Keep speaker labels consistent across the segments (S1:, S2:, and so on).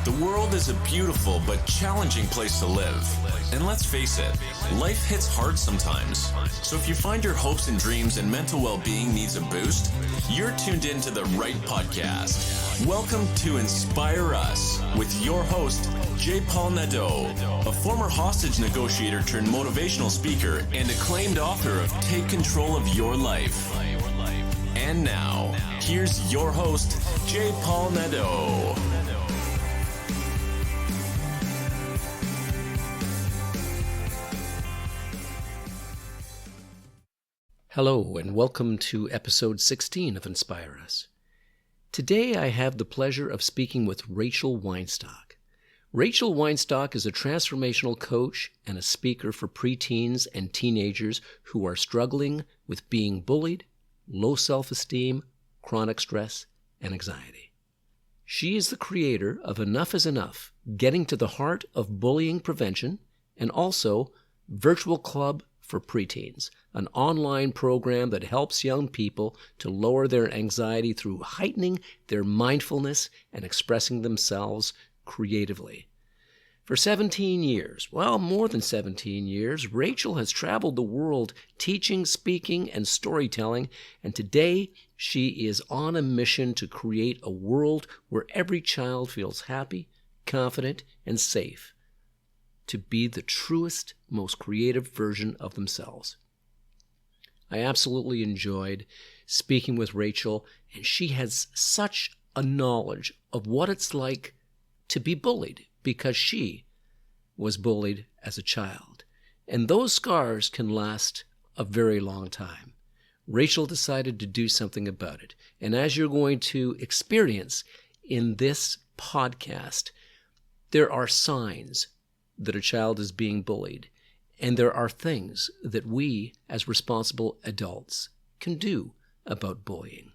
S1: The world is a beautiful but challenging place to live. And let's face it, life hits hard sometimes. So if you find your hopes and dreams and mental well-being needs a boost, you're tuned into the right podcast. Welcome to Inspire Us with your host, J. Paul Nadeau, a former hostage negotiator turned motivational speaker and acclaimed author of Take Control of Your Life. And now, here's your host, J. Paul Nadeau.
S2: Hello, and welcome to episode 16 of Inspire Us. Today I have the pleasure of speaking with Rachel Weinstock. Rachel Weinstock is a transformational coach and a speaker for preteens and teenagers who are struggling with being bullied, low self-esteem, chronic stress, and anxiety. She is the creator of Enough is Enough, Getting to the Heart of Bullying Prevention, and also Virtual Club for Preteens, an online program that helps young people to lower their anxiety through heightening their mindfulness and expressing themselves creatively. For 17 years, well, more than 17 years, Rachel has traveled the world teaching, speaking, and storytelling, and today she is on a mission to create a world where every child feels happy, confident, and safe to be the truest, most creative version of themselves. I absolutely enjoyed speaking with Rachel, and she has such a knowledge of what it's like to be bullied because she was bullied as a child. And those scars can last a very long time. Rachel decided to do something about it. And as you're going to experience in this podcast, there are signs that a child is being bullied, and there are things that we, as responsible adults, can do about bullying.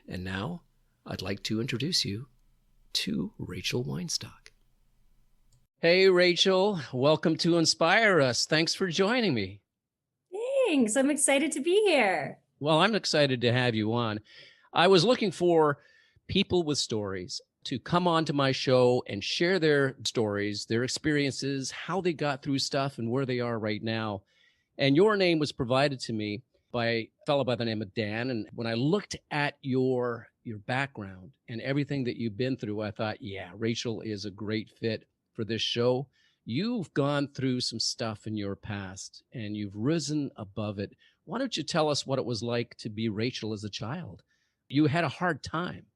S2: And now, I'd like to introduce you to Rachel Weinstock. Hey, Rachel. Welcome to Inspire Us. Thanks for joining me.
S3: Thanks. I'm excited to be here.
S2: Well, I'm excited to have you on. I was looking for people with stories to come on to my show and share their stories, their experiences, how they got through stuff and where they are right now. And your name was provided to me by a fellow by the name of Dan. And when I looked at your background and everything that you've been through, I thought, yeah, Rachel is a great fit for this show. You've gone through some stuff in your past and you've risen above it. Why don't you tell us what it was like to be Rachel as a child? You had a hard time.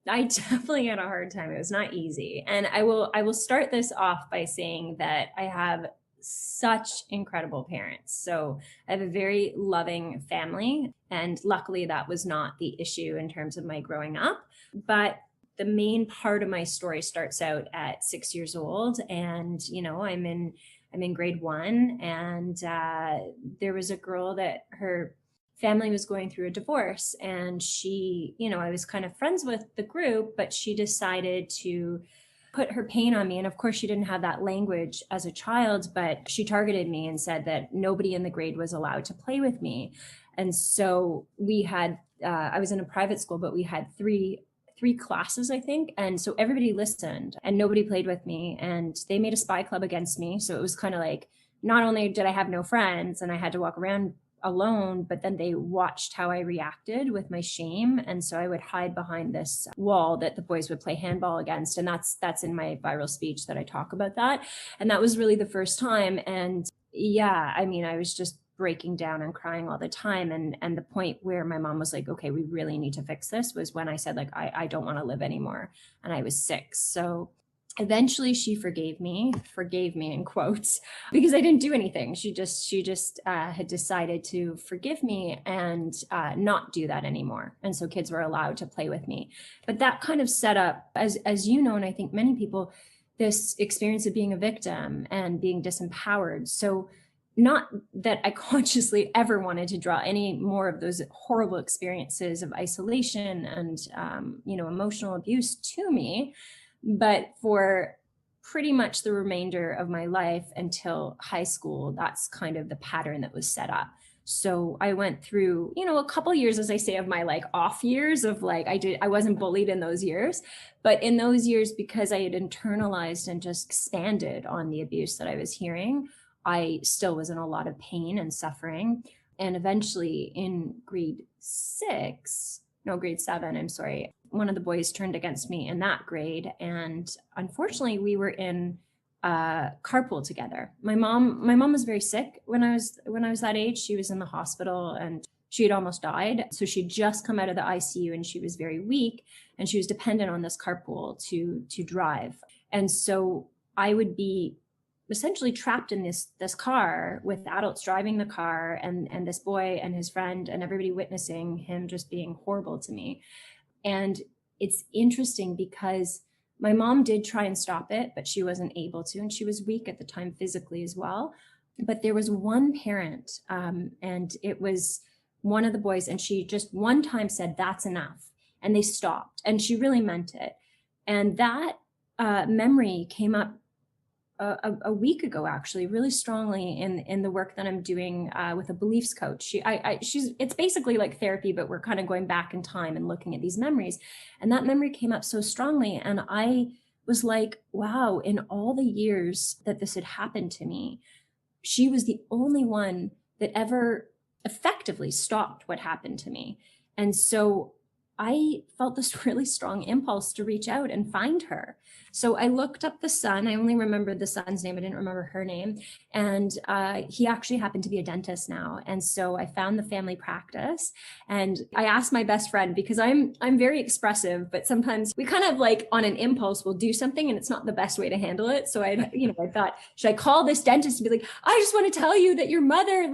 S3: I definitely had a hard time. It was not easy. And I will start this off by saying that I have such incredible parents. So I have a very loving family. And luckily that was not the issue in terms of my growing up. But the main part of my story starts out at 6 years old. And, I'm in grade 1. And there was a girl that her family was going through a divorce, and she, I was kind of friends with the group, but she decided to put her pain on me. And of course she didn't have that language as a child, but she targeted me and said that nobody in the grade was allowed to play with me. And so we had, I was in a private school, but we had three classes, I think. And so everybody listened and nobody played with me, and they made a spy club against me. So it was kind of like, not only did I have no friends and I had to walk around alone, but then they watched how I reacted with my shame. And so I would hide behind this wall that the boys would play handball against. And that's in my viral speech that I talk about that. And that was really the first time. And yeah, I was just breaking down and crying all the time. And the point where my mom was like, okay, we really need to fix this was when I said, like, I don't want to live anymore. And I was 6. So eventually she forgave me in quotes, because I didn't do anything. She just had decided to forgive me and not do that anymore. And so kids were allowed to play with me. But that kind of set up, as you know, and I think many people, this experience of being a victim and being disempowered. So not that I consciously ever wanted to draw any more of those horrible experiences of isolation and, emotional abuse to me, but for pretty much the remainder of my life until high school, that's kind of the pattern that was set up. So I went through, a couple years, as I say, of my like off years of like, I wasn't bullied in those years, but in those years, because I had internalized and just expanded on the abuse that I was hearing, I still was in a lot of pain and suffering. And eventually in grade 7, I'm sorry, one of the boys turned against me in that grade. And unfortunately, we were in carpool together. My mom was very sick when I was that age. She was in the hospital and she had almost died. So she'd just come out of the ICU and she was very weak and she was dependent on this carpool to drive. And so I would be essentially trapped in this car with adults driving the car and this boy and his friend and everybody witnessing him just being horrible to me. And it's interesting because my mom did try and stop it, but she wasn't able to. And she was weak at the time physically as well. But there was one parent, and it was one of the boys, and she just one time said, "That's enough." And they stopped. And she really meant it. And that memory came up a week ago, actually, really strongly in the work that I'm doing with a beliefs coach. It's basically like therapy, but we're kind of going back in time and looking at these memories. And that memory came up so strongly. And I was like, wow, in all the years that this had happened to me, she was the only one that ever effectively stopped what happened to me. And so I felt this really strong impulse to reach out and find her. So I looked up the son. I only remembered the son's name. I didn't remember her name. And he actually happened to be a dentist now. And so I found the family practice and I asked my best friend, because I'm very expressive, but sometimes we kind of like on an impulse will do something and it's not the best way to handle it. So I thought, should I call this dentist and be like, I just want to tell you that your mother,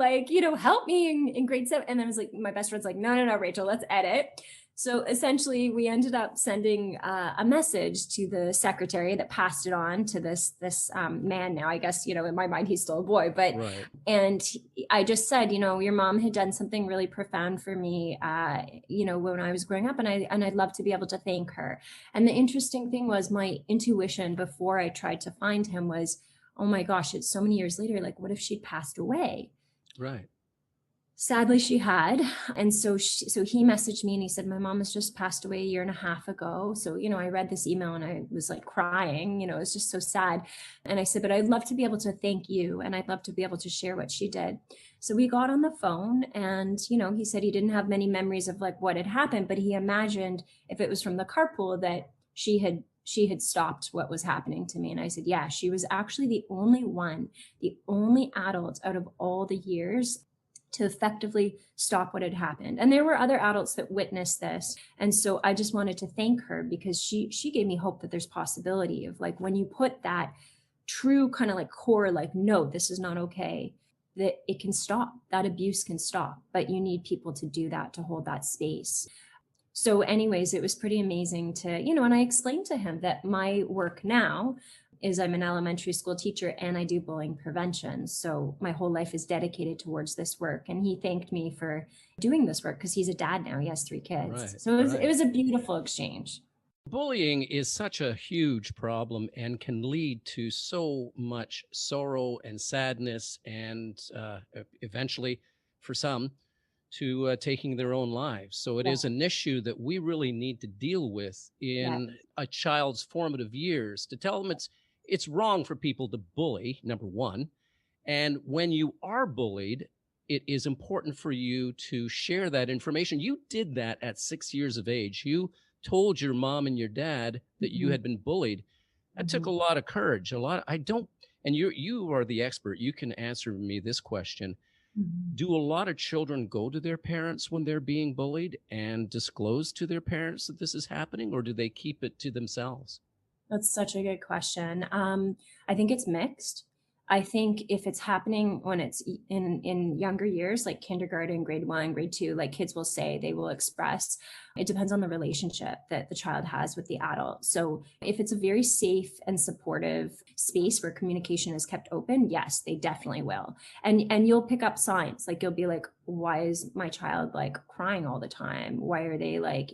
S3: helped me in grade 7. And then I was like, my best friend's like, no, Rachel, let's edit. So essentially, we ended up sending a message to the secretary that passed it on to this man. Now, I guess, in my mind, he's still a boy, but
S2: Right.
S3: And I just said, your mom had done something really profound for me, when I was growing up, and I'd love to be able to thank her. And the interesting thing was my intuition before I tried to find him was, oh my gosh, it's so many years later. Like, what if she'd passed away?
S2: Right.
S3: Sadly, she had. And so he messaged me and he said, my mom has just passed away a year and a half ago. So, I read this email and I was like crying, it was just so sad. And I said, but I'd love to be able to thank you. And I'd love to be able to share what she did. So we got on the phone and, he said he didn't have many memories of like what had happened, but he imagined if it was from the carpool that she had stopped what was happening to me. And I said, yeah, she was actually the only adult out of all the years to effectively stop what had happened. And there were other adults that witnessed this. And so I just wanted to thank her because she gave me hope that there's possibility of like, when you put that true kind of like core, like, no, this is not okay, that it can stop, that abuse can stop, but you need people to do that, to hold that space. So anyways, it was pretty amazing to, and I explained to him that my work now is I'm an elementary school teacher and I do bullying prevention. So my whole life is dedicated towards this work. And he thanked me for doing this work because he's a dad now. He has 3 kids.
S2: Right,
S3: So it was a beautiful exchange.
S2: Bullying is such a huge problem and can lead to so much sorrow and sadness and eventually, for some, to taking their own lives. So it is an issue that we really need to deal with in a child's formative years, to tell them it's wrong for people to bully, number one. And when you are bullied, it is important for you to share that information. You did that at 6 years of age. You told your mom and your dad that you had been bullied. That took a lot of courage. And you are the expert. You can answer me this question. Do a lot of children go to their parents when they're being bullied and disclose to their parents that this is happening, or do they keep it to themselves?
S3: That's such a good question. I think it's mixed. I think if it's happening when it's in younger years, like kindergarten, grade 1, grade 2, like kids will say, they will express. It depends on the relationship that the child has with the adult. So if it's a very safe and supportive space where communication is kept open, yes, they definitely will. And you'll pick up signs, like you'll be like, why is my child like crying all the time? Why are they like,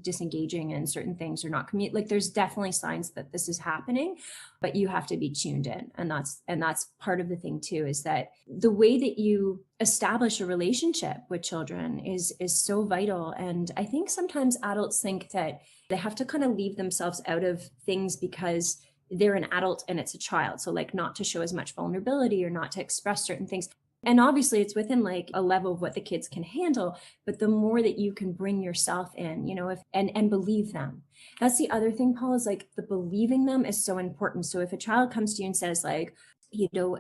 S3: disengaging in certain things or not commute? Like there's definitely signs that this is happening, but you have to be tuned in. And that's part of the thing too, is that the way that you establish a relationship with children is so vital. And I think sometimes adults think that they have to kind of leave themselves out of things because they're an adult and it's a child. So like not to show as much vulnerability or not to express certain things. And obviously it's within like a level of what the kids can handle, but the more that you can bring yourself in, and believe them. That's the other thing, Paul, is like the believing them is so important. So if a child comes to you and says like,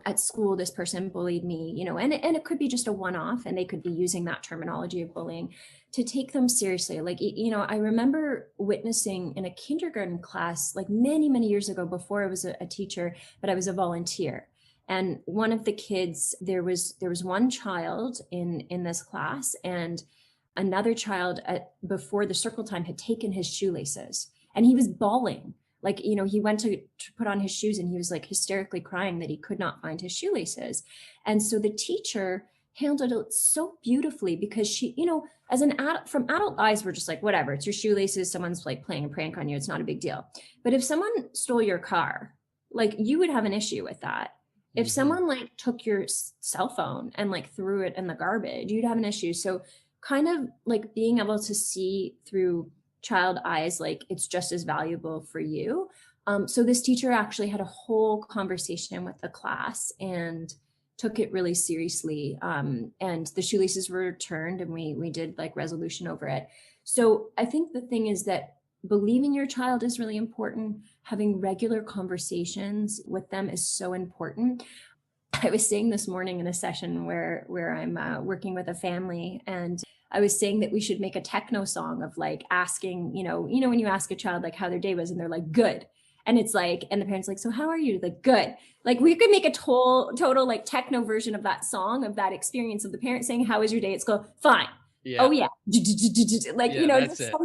S3: at school, this person bullied me, and it could be just a one-off and they could be using that terminology of bullying, to take them seriously. Like, I remember witnessing in a kindergarten class, like many, many years ago before I was a teacher, but I was a volunteer. And one of the kids, there was one child in this class, and another child before the circle time had taken his shoelaces, and he was bawling. Like, he went to put on his shoes and he was like hysterically crying that he could not find his shoelaces. And so the teacher handled it so beautifully, because she, as an adult, from adult eyes, we're just like, whatever, it's your shoelaces. Someone's like playing a prank on you. It's not a big deal. But if someone stole your car, like you would have an issue with that. If someone like took your cell phone and like threw it in the garbage, you'd have an issue. So kind of like being able to see through child eyes, like it's just as valuable for you. So this teacher actually had a whole conversation with the class and took it really seriously. And the shoelaces were returned, and we did like resolution over it. So I think the thing is that believing your child is really important. Having regular conversations with them is so important. I was saying this morning in a session where I'm working with a family, and I was saying that we should make a techno song of like asking, when you ask a child like how their day was and they're like, good. And it's like, and the parents like, so how are you? Like, good. Like we could make a total like techno version of that song, of that experience of the parent saying, how was your day at school? Fine. Yeah. Oh yeah. Like,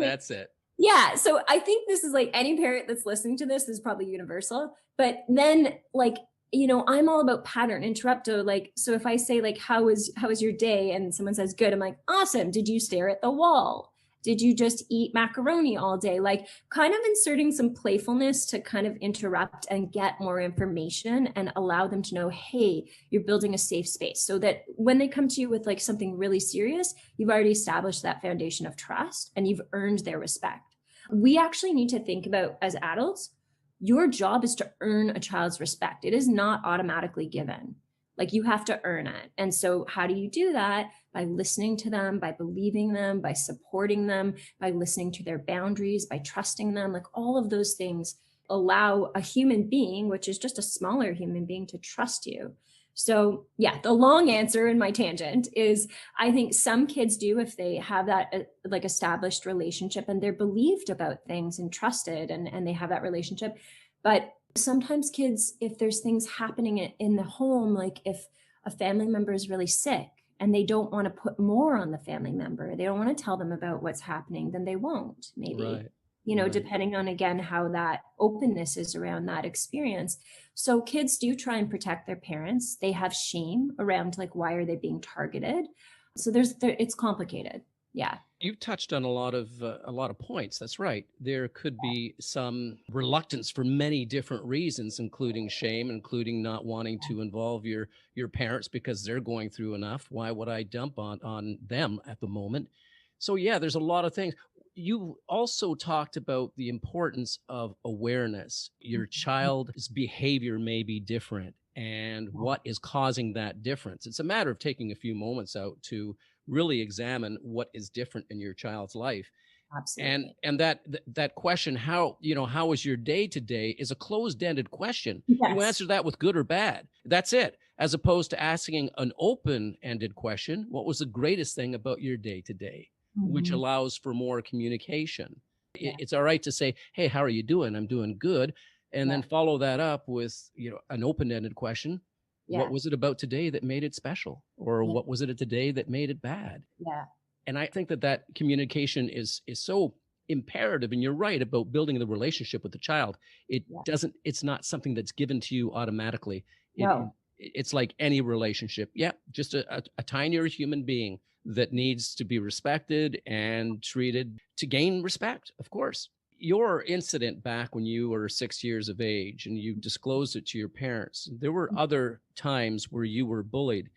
S2: That's it.
S3: Yeah. So I think this is like any parent that's listening to this is probably universal. But then like, I'm all about pattern interrupto. Like, so if I say like, how was your day? And someone says, good. I'm like, awesome. Did you stare at the wall? Did you just eat macaroni all day? Like kind of inserting some playfulness to kind of interrupt and get more information and allow them to know, hey, you're building a safe space, so that when they come to you with like something really serious, you've already established that foundation of trust and you've earned their respect. We actually need to think about, as adults, your job is to earn a child's respect. It is not automatically given. Like you have to earn it. And so how do you do that? By listening to them, by believing them, by supporting them, by listening to their boundaries, by trusting them. Like all of those things allow a human being, which is just a smaller human being, to trust you. So yeah, the long answer in my tangent is I think some kids do, if they have that like established relationship and they're believed about things and trusted and they have that relationship. But sometimes kids, if there's things happening in the home, like if a family member is really sick and they don't want to put more on the family member, they don't want to tell them about what's happening, then they won't, maybe. Right. Right. Depending on, again, how that openness is around that experience. So kids do try and protect their parents. They have shame around like, why are they being targeted? So it's complicated. Yeah.
S2: You've touched on a lot of points. That's right. There could be some reluctance for many different reasons, including shame, including not wanting to involve your parents because they're going through enough. Why would I dump on them at the moment? So yeah, there's a lot of things. You also talked about the importance of awareness. Your child's behavior may be different, and what is causing that difference. It's a matter of taking a few moments out to really examine what is different in your child's life.
S3: Absolutely.
S2: And that question, how was your day today, is a closed-ended question.
S3: Yes.
S2: You answer that with good or bad. That's it. As opposed to asking an open-ended question, what was the greatest thing about your day today? Which allows for more communication. Yeah. It's all right to say, hey, how are you doing? I'm doing good. And then follow that up with, an open-ended question. Yeah. What was it about today that made it special? Or what was it today that made it bad?
S3: Yeah.
S2: And I think that communication is so imperative. And you're right about building the relationship with the child. It's not something that's given to you automatically.
S3: No.
S2: it's like any relationship. Yeah, just a tinier human being that needs to be respected and treated to gain respect, of course. Your incident back when you were 6 years of age and you disclosed it to your parents, there were other times where you were bullied.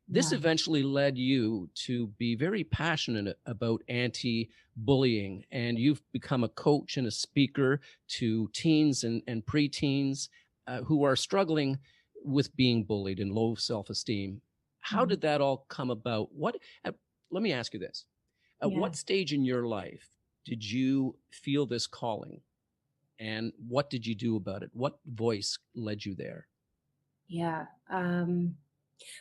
S2: This
S3: Yeah.
S2: eventually led you to be very passionate about anti-bullying, and you've become a coach and a speaker to teens and preteens who are struggling with being bullied and low self-esteem. How
S3: Mhm.
S2: did that all come about? Let me ask you this. At
S3: Yeah.
S2: what stage in your life did you feel this calling, and what did you do about it? What voice led you there?
S3: Yeah.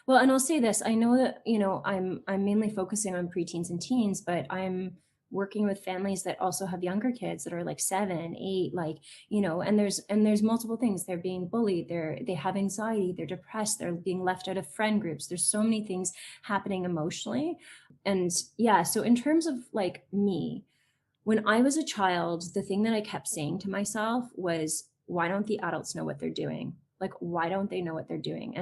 S3: Well, and I'll say this, I know that, I'm mainly focusing on preteens and teens, but I'm working with families that also have younger kids that are like 7, 8, like, and there's multiple things. They're being bullied, they have anxiety, they're depressed, they're being left out of friend groups. There's so many things happening emotionally. And yeah, so in terms of like me, when I was a child, the thing that I kept saying to myself was, why don't the adults know what they're doing? Like, why don't they know what they're doing?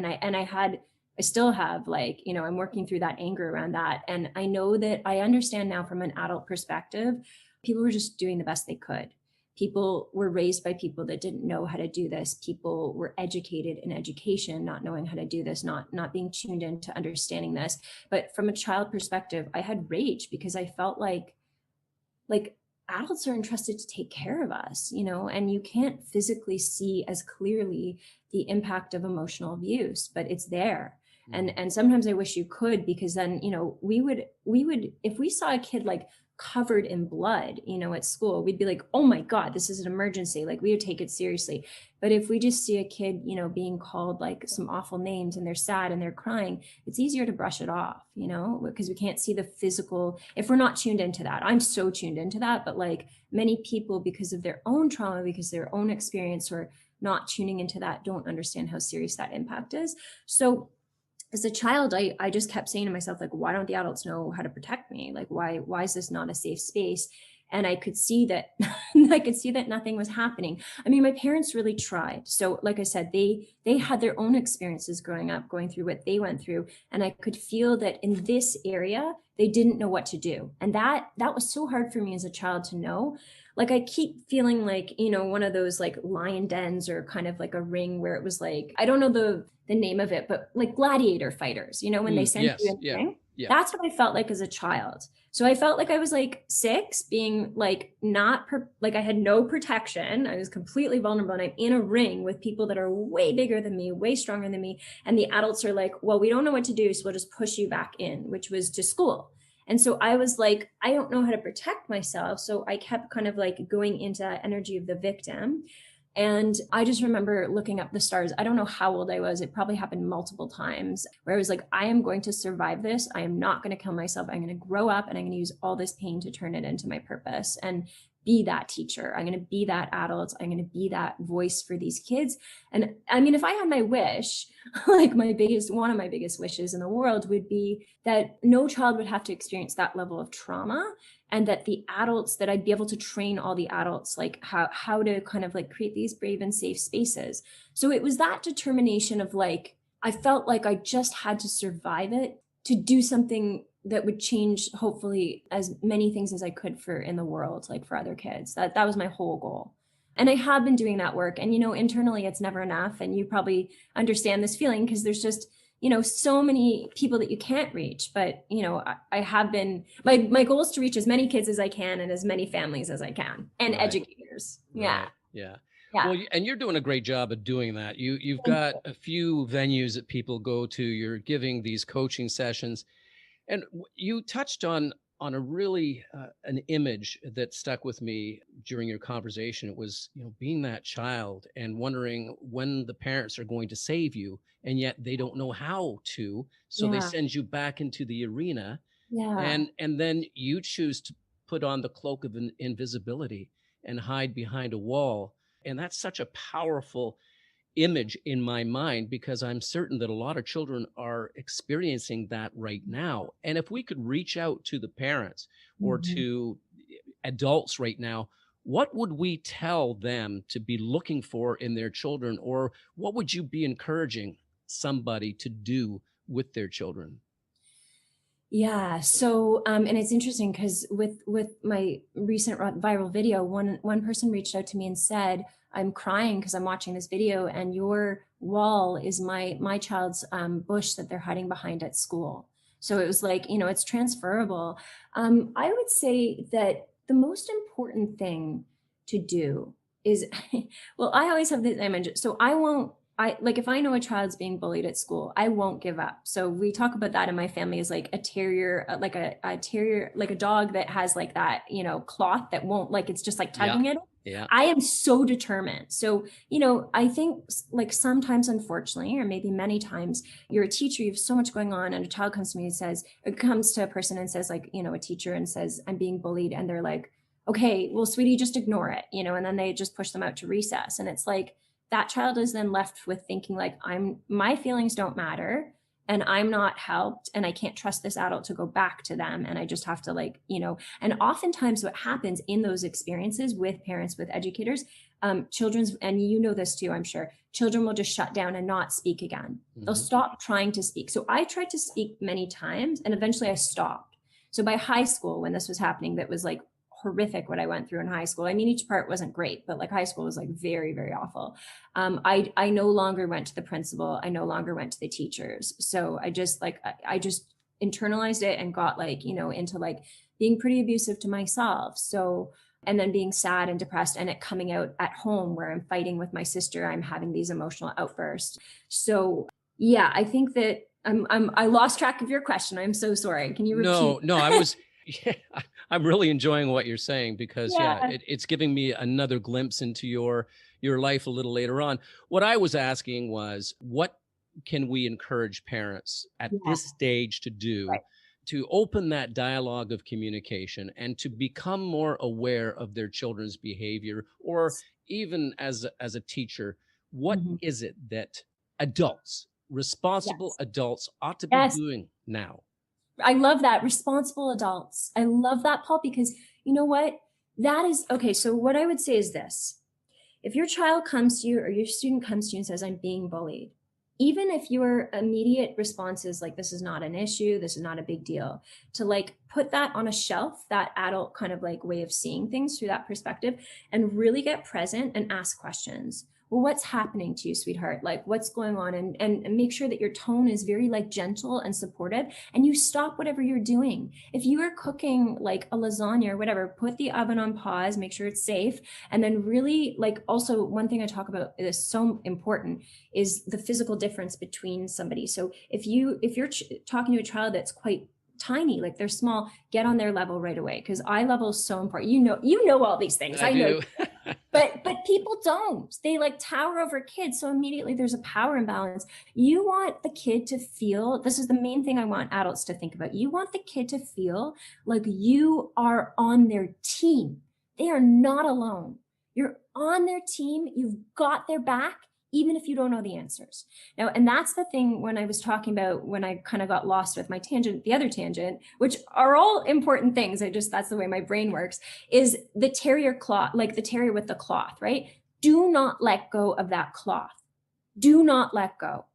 S3: I still have, like, I'm working through that anger around that. And I know that I understand now from an adult perspective, people were just doing the best they could. People were raised by people that didn't know how to do this. People were educated in education, not knowing how to do this, not being tuned into understanding this. But from a child perspective, I had rage because I felt like adults are entrusted to take care of us, and you can't physically see as clearly the impact of emotional abuse, but it's there.
S2: Mm.
S3: And sometimes I wish you could, because then, we would if we saw a kid like covered in blood, at school, we'd be like, oh my God, this is an emergency. Like, we would take it seriously. But if we just see a kid, being called like some awful names and they're sad and they're crying, it's easier to brush it off, because we can't see the physical, if we're not tuned into that. I'm so tuned into that, but like many people, because of their own trauma, because their own experience, or not tuning into that, don't understand how serious that impact is. So as a child, I just kept saying to myself, like, why don't the adults know how to protect me? Like, why is this not a safe space? And I could see that I could see that nothing was happening. I mean, my parents really tried. So like I said, they had their own experiences growing up, going through what they went through. And I could feel that in this area, they didn't know what to do. And that was so hard for me as a child to know. Like, I keep feeling like, one of those like lion dens, or kind of like a ring where it was like, I don't know the name of it, but like gladiator fighters, when they send you
S2: Yes.
S3: in the
S2: Yeah.
S3: ring.
S2: Yeah.
S3: That's what I felt like as a child. So I felt like I was like 6, being like like I had no protection. I was completely vulnerable, and I'm in a ring with people that are way bigger than me, way stronger than me. And the adults are like, well, we don't know what to do, so we'll just push you back in, which was to school. And so I was like, I don't know how to protect myself. So I kept kind of like going into that energy of the victim. And I just remember looking up the stars. I don't know how old I was. It probably happened multiple times, where I was like, I am going to survive this. I am not going to kill myself. I'm going to grow up, and I'm going to use all this pain to turn it into my purpose and be that teacher. I'm going to be that adult. I'm going to be that voice for these kids. And I mean, if I had my wish, like one of my biggest wishes in the world would be that no child would have to experience that level of trauma, and that the adults, that I'd be able to train all the adults, like how to kind of like create these brave and safe spaces. So it was that determination of like, I felt like I just had to survive it to do something that would change, hopefully, as many things as I could for in the world, like for other kids. That was my whole goal. And I have been doing that work. And, internally it's never enough. And you probably understand this feeling, because there's just, so many people that you can't reach. But, I have been, my goal is to reach as many kids as I can, and as many families as I can, and
S2: Right.
S3: educators. Yeah.
S2: Right. Yeah.
S3: Yeah.
S2: Well, and you're doing a great job of doing that. You've
S3: Thank
S2: got
S3: you.
S2: a few venues that people go to. You're giving these coaching sessions, and you touched on a really an image that stuck with me during your conversation. It was, being that child and wondering when the parents are going to save you, and yet they don't know how to. So they
S3: Yeah.
S2: send you back into the arena,
S3: Yeah.
S2: and then you choose to put on the cloak of invisibility and hide behind a wall. And that's such a powerful image in my mind, because I'm certain that a lot of children are experiencing that right now. And if we could reach out to the parents or
S3: Mhm.
S2: to adults right now, what would we tell them to be looking for in their children, or what would you be encouraging somebody to do with their children?
S3: Yeah. So, and it's interesting because with my recent viral video, one person reached out to me and said, "I'm crying because I'm watching this video, and your wall is my child's bush that they're hiding behind at school." So it was like, it's transferable. I would say that the most important thing to do is, well, I always have this image. So I won't. I like if I know a child's being bullied at school, I won't give up. So we talk about that in my family as like a terrier, like a terrier, like a dog that has like that, cloth that won't, like, it's just like
S2: Yeah.
S3: tugging it.
S2: Yeah.
S3: I am so determined. So, I think like sometimes, unfortunately, or maybe many times, you're a teacher, you have so much going on, and a child comes to me and says, it comes to a person and says, like, a teacher, and says, "I'm being bullied." And they're like, "Okay, well, sweetie, just ignore it," and then they just push them out to recess. And it's like, that child is then left with thinking like, my feelings don't matter, and I'm not helped, and I can't trust this adult to go back to them. And I just have to and oftentimes what happens in those experiences with parents, with educators, children's, and this too, I'm sure, children will just shut down and not speak again. They'll stop trying to speak. So I tried to speak many times, and eventually I stopped. So by high school, when this was happening, that was like horrific what I went through in high school. I mean, each part wasn't great, but like high school was like very, very awful. I no longer went to the principal. I no longer went to the teachers. So I just I just internalized it and got into like being pretty abusive to myself. So, and then being sad and depressed, and it coming out at home where I'm fighting with my sister, I'm having these emotional outbursts. So yeah, I think that I lost track of your question. I'm so sorry. Can you repeat?
S2: No, I was, yeah, I'm really enjoying what you're saying because
S3: Yeah.
S2: it's giving me another glimpse into your life a little later on. What I was asking was, what can we encourage parents at
S3: Yeah.
S2: this stage to do
S3: Right.
S2: to open that dialogue of communication and to become more aware of their children's behavior, or even as a teacher, what
S3: Mhm.
S2: is it that adults, responsible
S3: Yes.
S2: adults, ought to be
S3: Yes.
S2: doing now?
S3: I love that. Responsible adults. I love that, Paul, because you know what? That is okay. So, what I would say is this: if your child comes to you or your student comes to you and says, "I'm being bullied," even if your immediate response is like, "This is not an issue, this is not a big deal," to like put that on a shelf, that adult kind of like way of seeing things through that perspective, and really get present and ask questions. Well, what's happening to you, sweetheart? Like, what's going on? And make sure that your tone is very like gentle and supportive, and you stop whatever you're doing. If you are cooking like a lasagna or whatever, put the oven on pause, make sure it's safe. And then really, like, also one thing I talk about is so important is the physical difference between somebody. So if you're talking to a child that's quite tiny, like they're small, get on their level right away, because eye level is so important. You know all these things.
S2: I
S3: I know.
S2: do.
S3: But people don't. They like tower over kids. So immediately there's a power imbalance. You want the kid to feel, this is the main thing I want adults to think about. You want the kid to feel like you are on their team. They are not alone. You're on their team. You've got their back, even if you don't know the answers. Now, and that's the thing when I was talking about when I kind of got lost with my tangent, the other tangent, which are all important things. That's the way my brain works, is the terrier cloth, like the terrier with the cloth, right? Do not let go of that cloth. Do not let go.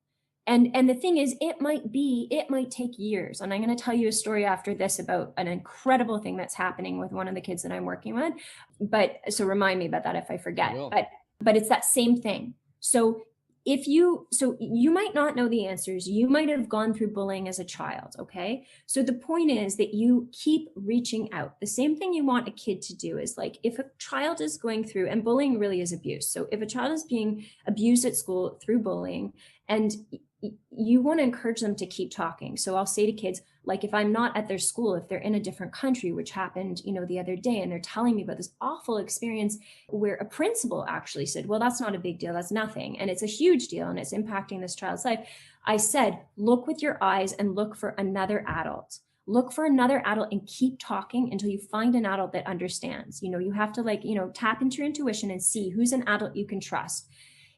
S3: And the thing is, it might take years. And I'm going to tell you a story after this about an incredible thing that's happening with one of the kids that I'm working with. But so remind me about that if I forget. But it's that same thing. So you might not know the answers. You might have gone through bullying as a child. Okay. So the point is that you keep reaching out. The same thing you want a kid to do is, like, if a child is going through, and bullying really is abuse. So if a child is being abused at school through bullying, and you want to encourage them to keep talking. So I'll say to kids, like, if I'm not at their school, if they're in a different country, which happened, the other day, and they're telling me about this awful experience where a principal actually said, "Well, that's not a big deal. That's nothing." And it's a huge deal, and it's impacting this child's life. I said, look with your eyes and look for another adult. Look for another adult and keep talking until you find an adult that understands. You have to tap into your intuition and see who's an adult you can trust.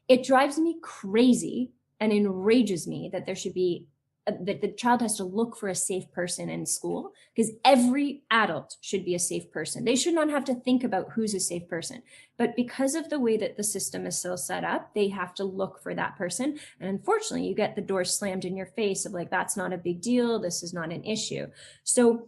S3: It drives me crazy and enrages me that there should be that the child has to look for a safe person in school, because every adult should be a safe person. They should not have to think about who's a safe person. But because of the way that the system is still set up, they have to look for that person. And unfortunately, you get the door slammed in your face of like, that's not a big deal. This is not an issue. So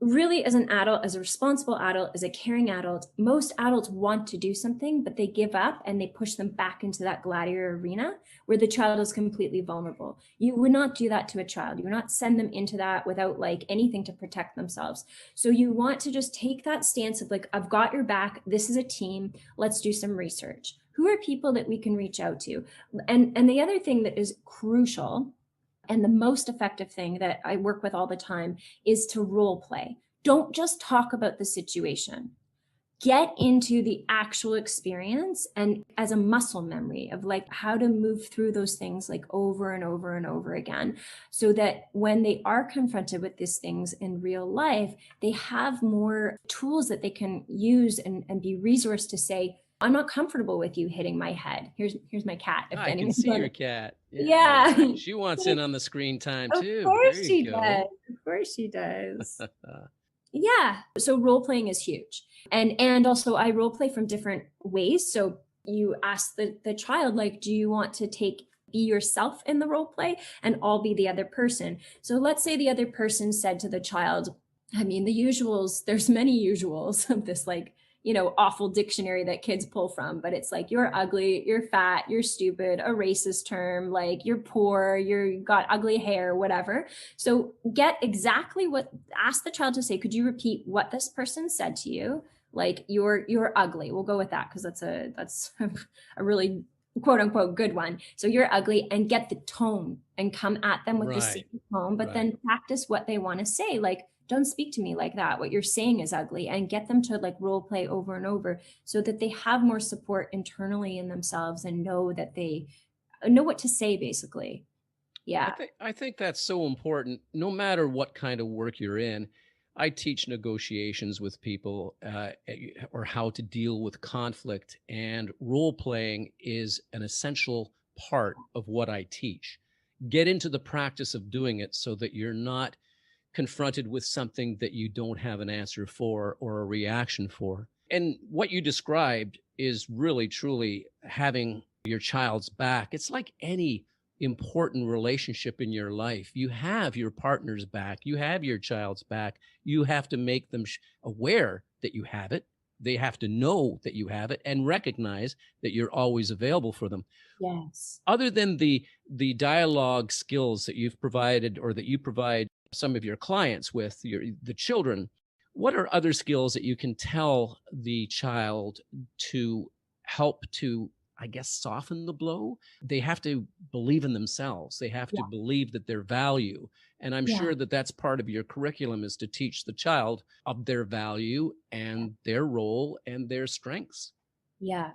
S3: really, as an adult, as a responsible adult, as a caring adult, most adults want to do something, but they give up and they push them back into that gladiator arena where the child is completely vulnerable. You would not do that to a child. You would not send them into that without like anything to protect themselves. So you want to just take that stance of like, I've got your back. This is a team. Let's do some research. Who are people that we can reach out to? And the other thing that is crucial, and the most effective thing that I work with all the time, is to role play. Don't just talk about the situation. Get into the actual experience and as a muscle memory of like how to move through those things like over and over and over again, so that when they are confronted with these things in real life, they have more tools that they can use and be resourced to say, I'm not comfortable with you hitting my head. Here's my cat. If
S2: I can see your cat.
S3: Yeah.
S2: She wants in on the screen time
S3: Of
S2: too.
S3: course
S2: There you
S3: she
S2: go.
S3: does. Of course she does. Yeah. So role playing is huge. And also I role play from different ways. So you ask the child, like, do you want to be yourself in the role play and I'll be the other person? So let's say the other person said to the child, I mean, the usuals, there's many usuals of this, like, awful dictionary that kids pull from, but it's like, you're ugly, you're fat, you're stupid, a racist term, like you're poor, you got ugly hair, whatever. So ask the child to say, could you repeat what this person said to you? Like, you're ugly. We'll go with that because that's a really quote unquote good one. So you're ugly, and get the tone and come at them with the same tone, but then practice what they want to say. Like, don't speak to me like that. What you're saying is ugly, and get them to like role play over and over so that they have more support internally in themselves and know that they know what to say, basically. Yeah.
S2: I think that's so important. No matter what kind of work you're in, I teach negotiations with people or how to deal with conflict, and role playing is an essential part of what I teach. Get into the practice of doing it so that you're not confronted with something that you don't have an answer for or a reaction for. And what you described is really, truly having your child's back. It's like any important relationship in your life. You have your partner's back, you have your child's back. You have to make them aware that you have it. They have to know that you have it and recognize that you're always available for them.
S3: Yes.
S2: Other than the dialogue skills that you've provided or that you provide some of your clients with, the children, what are other skills that you can tell the child to help to, I guess, soften the blow? They have to believe in themselves. They have to believe that their value. And I'm sure that that's part of your curriculum, is to teach the child of their value and their role and their strengths.
S3: Yeah.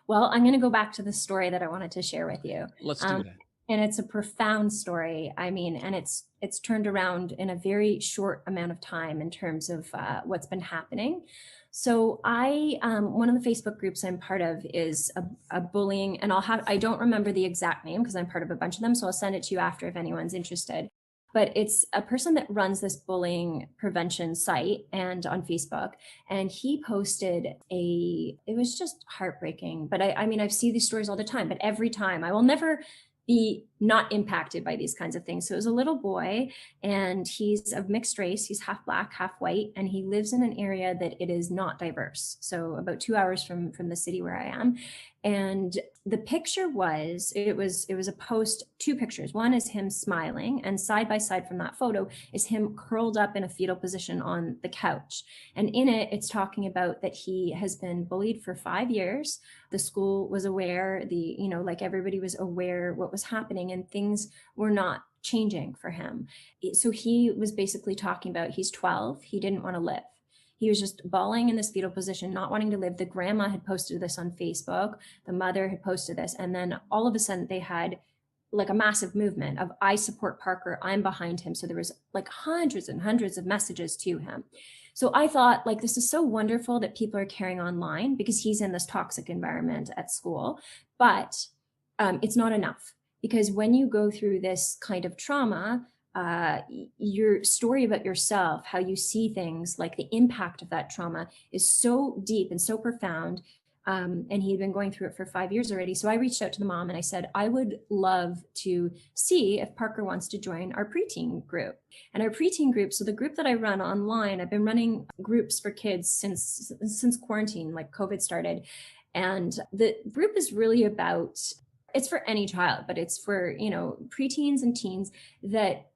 S3: Well, I'm going to go back to the story that I wanted to share with you.
S2: Let's do that.
S3: And it's a profound story. I mean, and it's turned around in a very short amount of time in terms of what's been happening. So one of the Facebook groups I'm part of is a bullying, and I don't remember the exact name because I'm part of a bunch of them. So I'll send it to you after if anyone's interested. But it's a person that runs this bullying prevention site and on Facebook. And he posted it was just heartbreaking. But I mean, I've seen these stories all the time, but every time I will never be not impacted by these kinds of things. So it was a little boy, and he's of mixed race. He's half black, half white, and he lives in an area that it is not diverse. So about 2 hours from the city where I am. And the picture it was a post, two pictures. One is him smiling, and side by side from that photo is him curled up in a fetal position on the couch. And in it, it's talking about that he has been bullied for 5 years. The school was aware, like everybody was aware what was happening, and things were not changing for him. So he was basically talking about, he's 12, he didn't want to live. He was just bawling in this fetal position, not wanting to live. The grandma had posted this on Facebook. The mother had posted this. And then all of a sudden they had like a massive movement of, I support Parker, I'm behind him. So there was like hundreds and hundreds of messages to him. So I thought, like, this is so wonderful that people are carrying online because he's in this toxic environment at school, but it's not enough. because when you go through this kind of trauma, your story about yourself, how you see things, like the impact of that trauma is so deep and so profound. And he had been going through it for 5 years already. So I reached out to the mom and I said, I would love to see if Parker wants to join our preteen group. And our preteen group, so the group that I run online, I've been running groups for kids since quarantine, like COVID started. And the group is really about, it's for any child, but it's for, preteens and teens that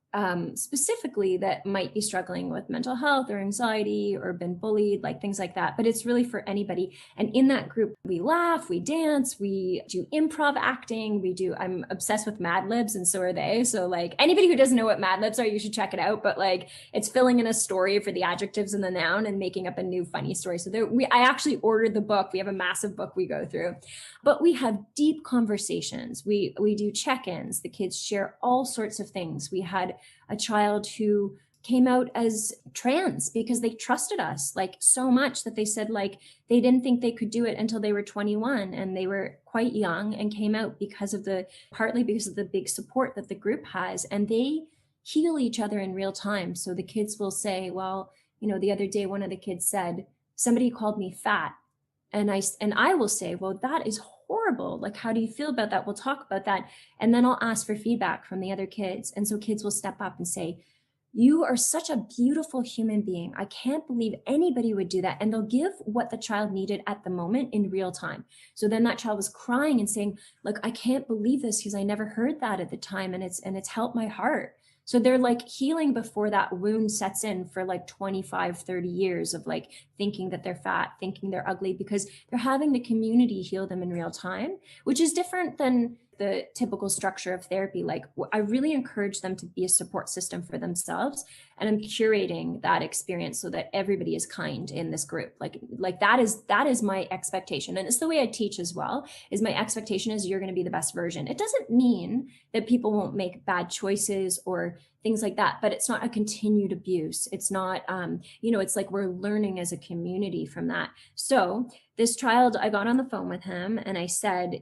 S3: specifically that might be struggling with mental health or anxiety or been bullied, like things like that. But it's really for anybody. And in that group, we laugh, we dance, we do improv acting, I'm obsessed with Mad Libs, and so are they. So like anybody who doesn't know what Mad Libs are, you should check it out. But like it's filling in a story for the adjectives and the noun and making up a new funny story. So I actually ordered the book. We have a massive book we go through, but we have deep conversations. We do check-ins. The kids share all sorts of things. We had a child who came out as trans because they trusted us like so much that they said like they didn't think they could do it until they were 21, and they were quite young and came out partly because of the big support that the group has, and they heal each other in real time. So the kids will say, well, the other day one of the kids said, somebody called me fat, and I will say, well, that is horrible. Like, how do you feel about that? We'll talk about that. And then I'll ask for feedback from the other kids. And so kids will step up and say, you are such a beautiful human being. I can't believe anybody would do that. And they'll give what the child needed at the moment in real time. So then that child was crying and saying, look, I can't believe this because I never heard that at the time. And it's helped my heart. So they're like healing before that wound sets in for like 25, 30 years of like thinking that they're fat, thinking they're ugly, because they're having the community heal them in real time, which is different than the typical structure of therapy. Like I really encourage them to be a support system for themselves. And I'm curating that experience so that everybody is kind in this group. Like that is my expectation. And it's the way I teach as well, is my expectation is you're going to be the best version. It doesn't mean that people won't make bad choices or things like that, but it's not a continued abuse. It's not, it's like we're learning as a community from that. So this child, I got on the phone with him and I said,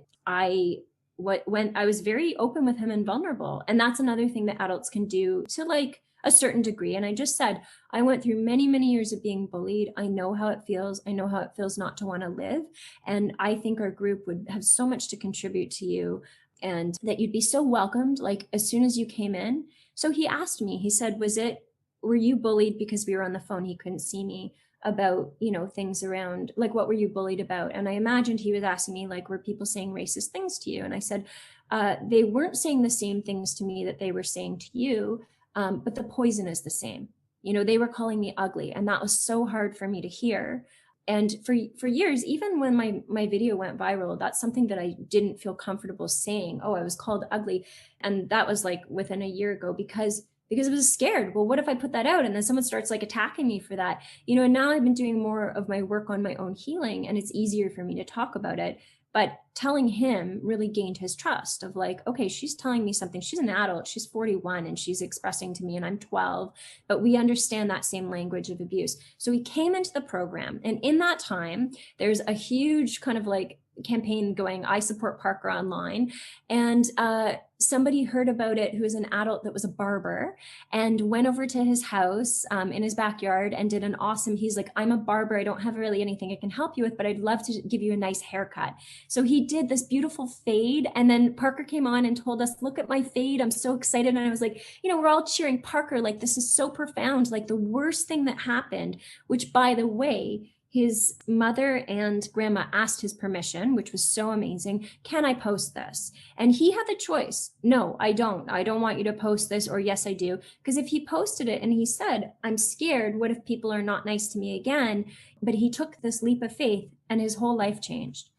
S3: when I was very open with him and vulnerable. And that's another thing that adults can do to like a certain degree. And I just said, I went through many, many years of being bullied. I know how it feels. I know how it feels not to want to live. And I think our group would have so much to contribute to you, and that you'd be so welcomed, like as soon as you came in. So he asked me, he said, were you bullied? Because we were on the phone, he couldn't see me, about, things around, like, what were you bullied about? And I imagined he was asking me, like, were people saying racist things to you? And I said, they weren't saying the same things to me that they were saying to you, but the poison is the same. They were calling me ugly, and that was so hard for me to hear. And for years, even when my video went viral, that's something that I didn't feel comfortable saying, oh, I was called ugly. And that was like within a year ago, because I was scared. Well, what if I put that out and then someone starts like attacking me for that? And now I've been doing more of my work on my own healing, and it's easier for me to talk about it. But telling him really gained his trust of like, okay, she's telling me something. She's an adult, she's 41, and she's expressing to me, and I'm 12, but we understand that same language of abuse. So he came into the program, and in that time, there's a huge kind of like campaign going, I support Parker online. And somebody heard about it who was an adult that was a barber, and went over to his house in his backyard and did an awesome, he's like, I'm a barber, I don't have really anything I can help you with, but I'd love to give you a nice haircut. So he did this beautiful fade, and then Parker came on and told us, look at my fade, I'm so excited. And I was like, we're all cheering Parker, like this is so profound. Like the worst thing that happened, which by the way, his mother and grandma asked his permission, which was so amazing. Can I post this? And he had the choice. No, I don't want you to post this, or yes, I do. Because if he posted it and he said, I'm scared, what if people are not nice to me again? But he took this leap of faith and his whole life changed.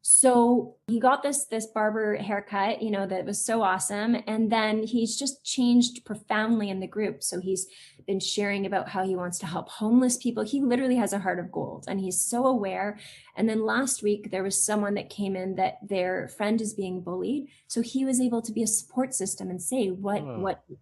S3: So he got this barber haircut, that was so awesome. And then he's just changed profoundly in the group. So he's been sharing about how he wants to help homeless people. He literally has a heart of gold, and he's so aware. And then last week, there was someone that came in that their friend is being bullied. So he was able to be a support system and say what,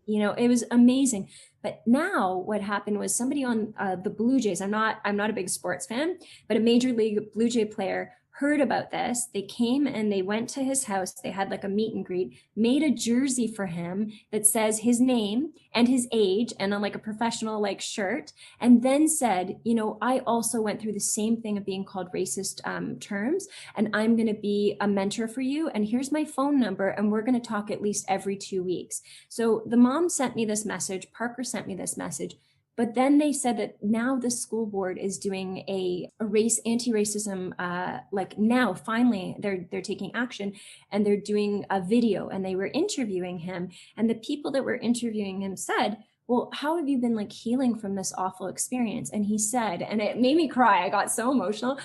S3: it was amazing. But now what happened was somebody on the Blue Jays, I'm not a big sports fan, but a Major League Blue Jay player heard about this. They came and they went to his house. They had like a meet and greet, made a jersey for him that says his name and his age and on like a professional like shirt, and then said, you know, I also went through the same thing of being called racist terms, and I'm going to be a mentor for you. And here's my phone number, and we're going to talk at least every 2 weeks. So the mom sent me this message. Parker sent me this message. But then they said that now the school board is doing a race anti-racism, like now finally they're taking action, and they're doing a video, and they were interviewing him. And the people that were interviewing him said, well, how have you been like healing from this awful experience? And he said, and it made me cry. I got so emotional.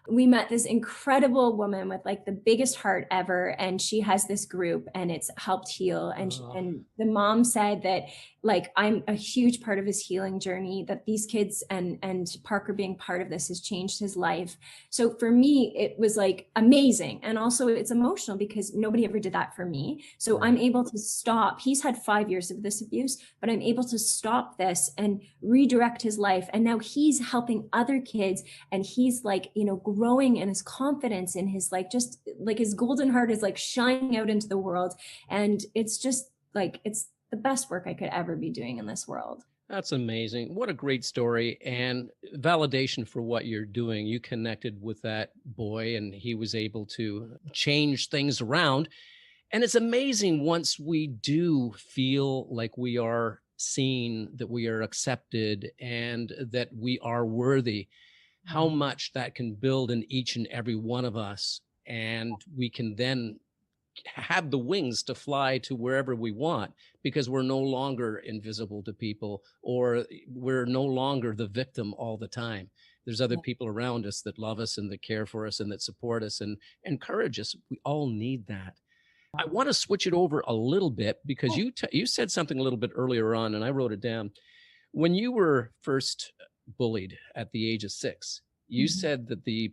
S3: We met this incredible woman with like the biggest heart ever. And she has this group and it's helped heal. And, and the mom said that like, I'm a huge part of his healing journey, that these kids and Parker being part of this has changed his life. So for me, it was like amazing. And also it's emotional because nobody ever did that for me. So I'm able to stop. He's had 5 years of this abuse, but I'm able to stop this and redirect his life. And now he's helping other kids, and he's like, you know, growing in his confidence, in his like, just like his golden heart is like shining out into the world. And it's just like, it's the best work I could ever be doing in this world.
S2: That's amazing. What a great story and validation for what you're doing. You connected with that boy and he was able to change things around. And it's amazing once we do feel like we are seen, that we are accepted, and that we are worthy, how much that can build in each and every one of us. And we can then have the wings to fly to wherever we want, because we're no longer invisible to people, or we're no longer the victim all the time. There's other people around us that love us and that care for us and that support us and encourage us. We all need that. I want to switch it over a little bit because you said something a little bit earlier on, and I wrote it down. When you were first bullied at the age of 6, you said that the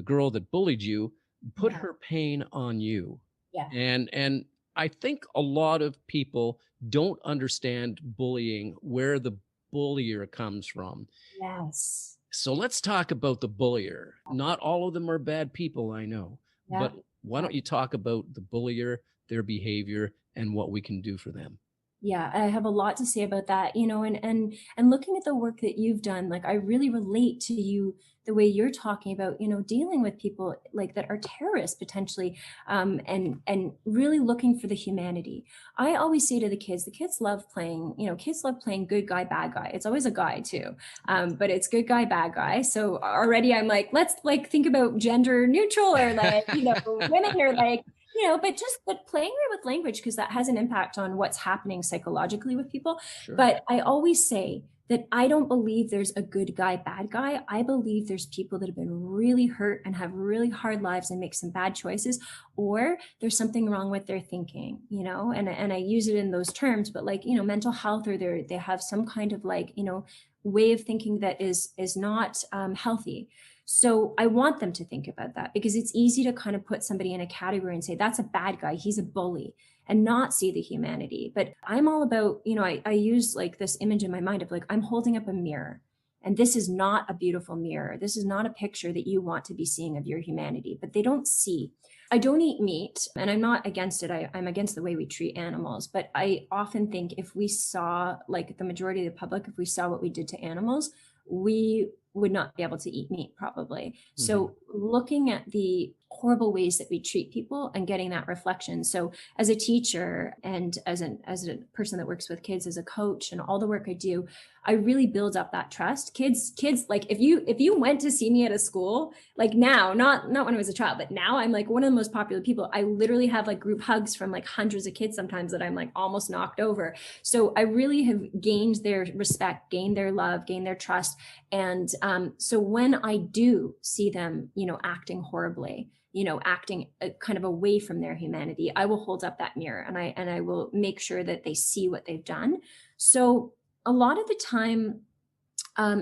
S2: girl that bullied you put her pain on you.
S3: Yeah.
S2: And I think a lot of people don't understand bullying, where the bullier comes from.
S3: Yes.
S2: So let's talk about the bullier. Not all of them are bad people, I know, but why don't you talk about the bullier, their behavior, and what we can do for them?
S3: Yeah, I have a lot to say about that, you know, and looking at the work that you've done, like I really relate to you the way you're talking about, you know, dealing with people like that are terrorists potentially, and really looking for the humanity. I always say to the kids love playing, you know, kids love playing good guy, bad guy. It's always a guy too, but it's good guy, bad guy. So already I'm like, let's like think about gender neutral, or like, you know, women are like, you know, but playing with language, because that has an impact on what's happening psychologically with people.
S2: Sure.
S3: But I always say that I don't believe there's a good guy, bad guy. I believe there's people that have been really hurt and have really hard lives and make some bad choices, or there's something wrong with their thinking, you know, and I use it in those terms, but like, you know, mental health, or they have some kind of like, you know, way of thinking that is not healthy. So I want them to think about that, because it's easy to kind of put somebody in a category and say, that's a bad guy, he's a bully, and not see the humanity. But I'm all about, you know, I use like this image in my mind of like, I'm holding up a mirror, and this is not a beautiful mirror. This is not a picture that you want to be seeing of your humanity, but they don't see. I don't eat meat, and I'm not against it. I'm against the way we treat animals, but I often think if we saw, like the majority of the public, if we saw what we did to animals, we would not be able to eat meat probably. So looking at the horrible ways that we treat people and getting that reflection. So as a teacher and as a person that works with kids, as a coach, and all the work I do, I really build up that trust. Kids, like if you went to see me at a school, like now, not when I was a child, but now I'm like one of the most popular people. I literally have like group hugs from like hundreds of kids sometimes that I'm like almost knocked over. So I really have gained their respect, gained their love, gained their trust. And so when I do see them, you know, acting horribly, you know, acting kind of away from their humanity, I will hold up that mirror, and I will make sure that they see what they've done. So a lot of the time,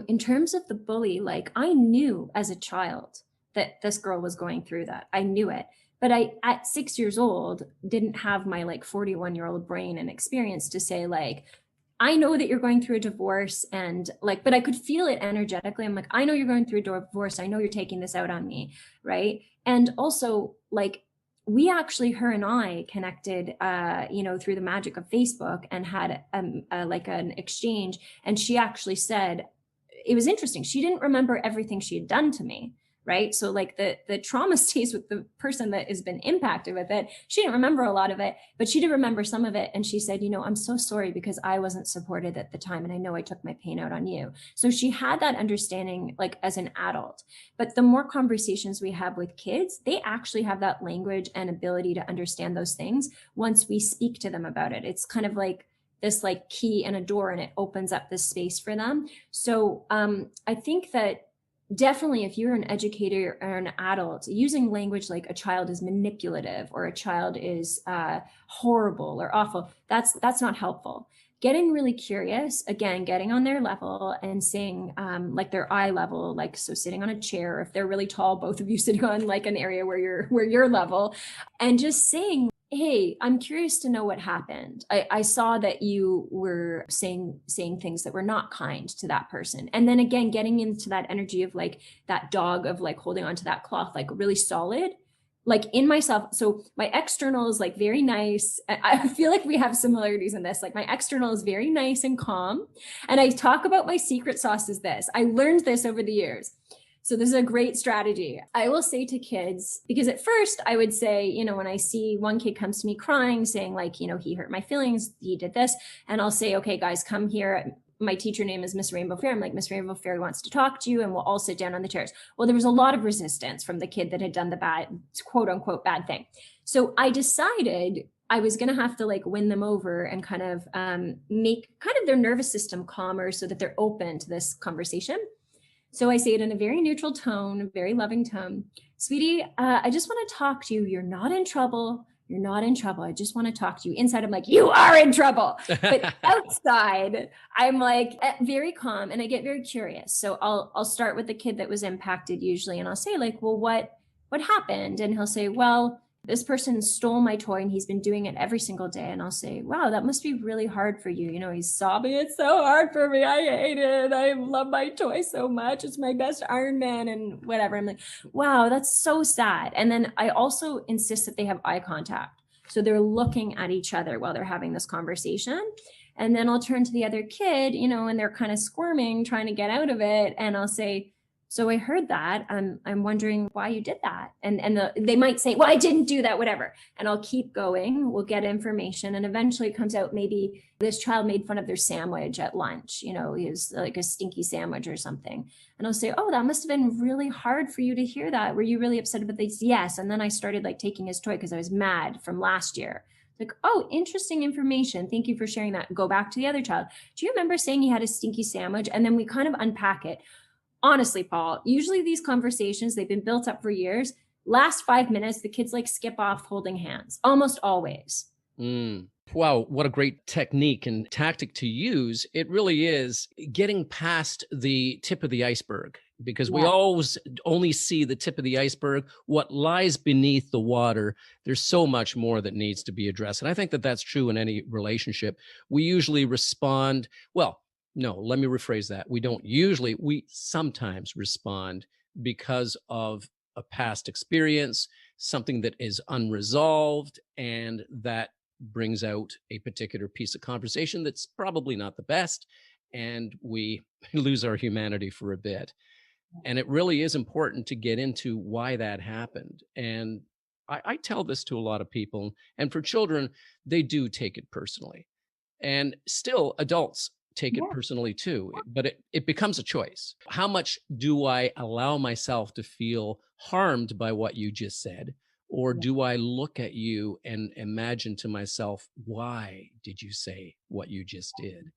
S3: in terms of the bully, like I knew as a child that this girl was going through that. I knew it. But I, at 6 years old, didn't have my like 41-year-old brain and experience to say like, I know that you're going through a divorce, and like, but I could feel it energetically. I'm like, I know you're going through a divorce. I know you're taking this out on me. Right. And also, like, we actually, her and I connected, through the magic of Facebook, and had like an exchange. And she actually said, it was interesting. She didn't remember everything she had done to me. Right. So like the trauma stays with the person that has been impacted with it. She didn't remember a lot of it, but she did remember some of it. And she said, I'm so sorry because I wasn't supported at the time. And I know I took my pain out on you. So she had that understanding, like, as an adult. But the more conversations we have with kids, they actually have that language and ability to understand those things once we speak to them about it. It's kind of like this like key in a door, and it opens up this space for them. So I think that definitely, if you're an educator or an adult, using language like a child is manipulative or a child is horrible or awful, that's not helpful. Getting really curious, again, getting on their level and saying, like, their eye level, like, so sitting on a chair, if they're really tall, both of you sitting on like an area where you're level, and just saying, hey, I'm curious to know what happened. I saw that you were saying things that were not kind to that person. And then again, getting into that energy of like that dog, of like holding onto that cloth, like really solid, like in myself. So my external is like very nice. I feel like we have similarities in this. Like my external is very nice and calm. And I talk about my secret sauce is this. I learned this over the years. So this is a great strategy. I will say to kids, because at first I would say, when I see one kid comes to me crying, saying like, he hurt my feelings, he did this. And I'll say, okay, guys, come here. My teacher name is Miss Rainbow Fair. I'm like, Miss Rainbow Fair wants to talk to you, and we'll all sit down on the chairs. Well, there was a lot of resistance from the kid that had done the bad, quote unquote, bad thing. So I decided I was going to have to like win them over and kind of make kind of their nervous system calmer so that they're open to this conversation. So I say it in a very neutral tone, very loving tone. Sweetie, I just want to talk to you. You're not in trouble. You're not in trouble. I just want to talk to you. Inside, I'm like, you are in trouble. But outside, I'm like very calm, and I get very curious. So I'll start with the kid that was impacted usually, and I'll say like, well, what happened? And he'll say, well, this person stole my toy and he's been doing it every single day. And I'll say, wow, that must be really hard for you. He's sobbing. It's so hard for me. I hate it. I love my toy so much. It's my best Iron Man and whatever. I'm like, wow, that's so sad. And then I also insist that they have eye contact. So they're looking at each other while they're having this conversation. And then I'll turn to the other kid, and they're kind of squirming, trying to get out of it. And I'll say, so I heard that. I'm wondering why you did that. And they might say, well, I didn't do that, whatever. And I'll keep going. We'll get information. And eventually it comes out, maybe this child made fun of their sandwich at lunch. He was like a stinky sandwich or something. And I'll say, oh, that must have been really hard for you to hear that. Were you really upset about this? Yes. And then I started like taking his toy because I was mad from last year. Like, oh, interesting information. Thank you for sharing that. Go back to the other child. Do you remember saying he had a stinky sandwich? And then we kind of unpack it. Honestly, Paul, usually these conversations, they've been built up for years. Last 5 minutes, the kids like skip off holding hands, almost always.
S2: Wow, what a great technique and tactic to use. It really is getting past the tip of the iceberg, because we always only see the tip of the iceberg, what lies beneath the water. There's so much more that needs to be addressed. And I think that that's true in any relationship. We usually respond, well, no, let me rephrase that. We sometimes respond because of a past experience, something that is unresolved, and that brings out a particular piece of conversation that's probably not the best, and we lose our humanity for a bit. And it really is important to get into why that happened. And I tell this to a lot of people, and for children, they do take it personally. And still, adults take it personally too, but it becomes a choice. How much do I allow myself to feel harmed by what you just said? Or do I look at you and imagine to myself, why did you say what you just did?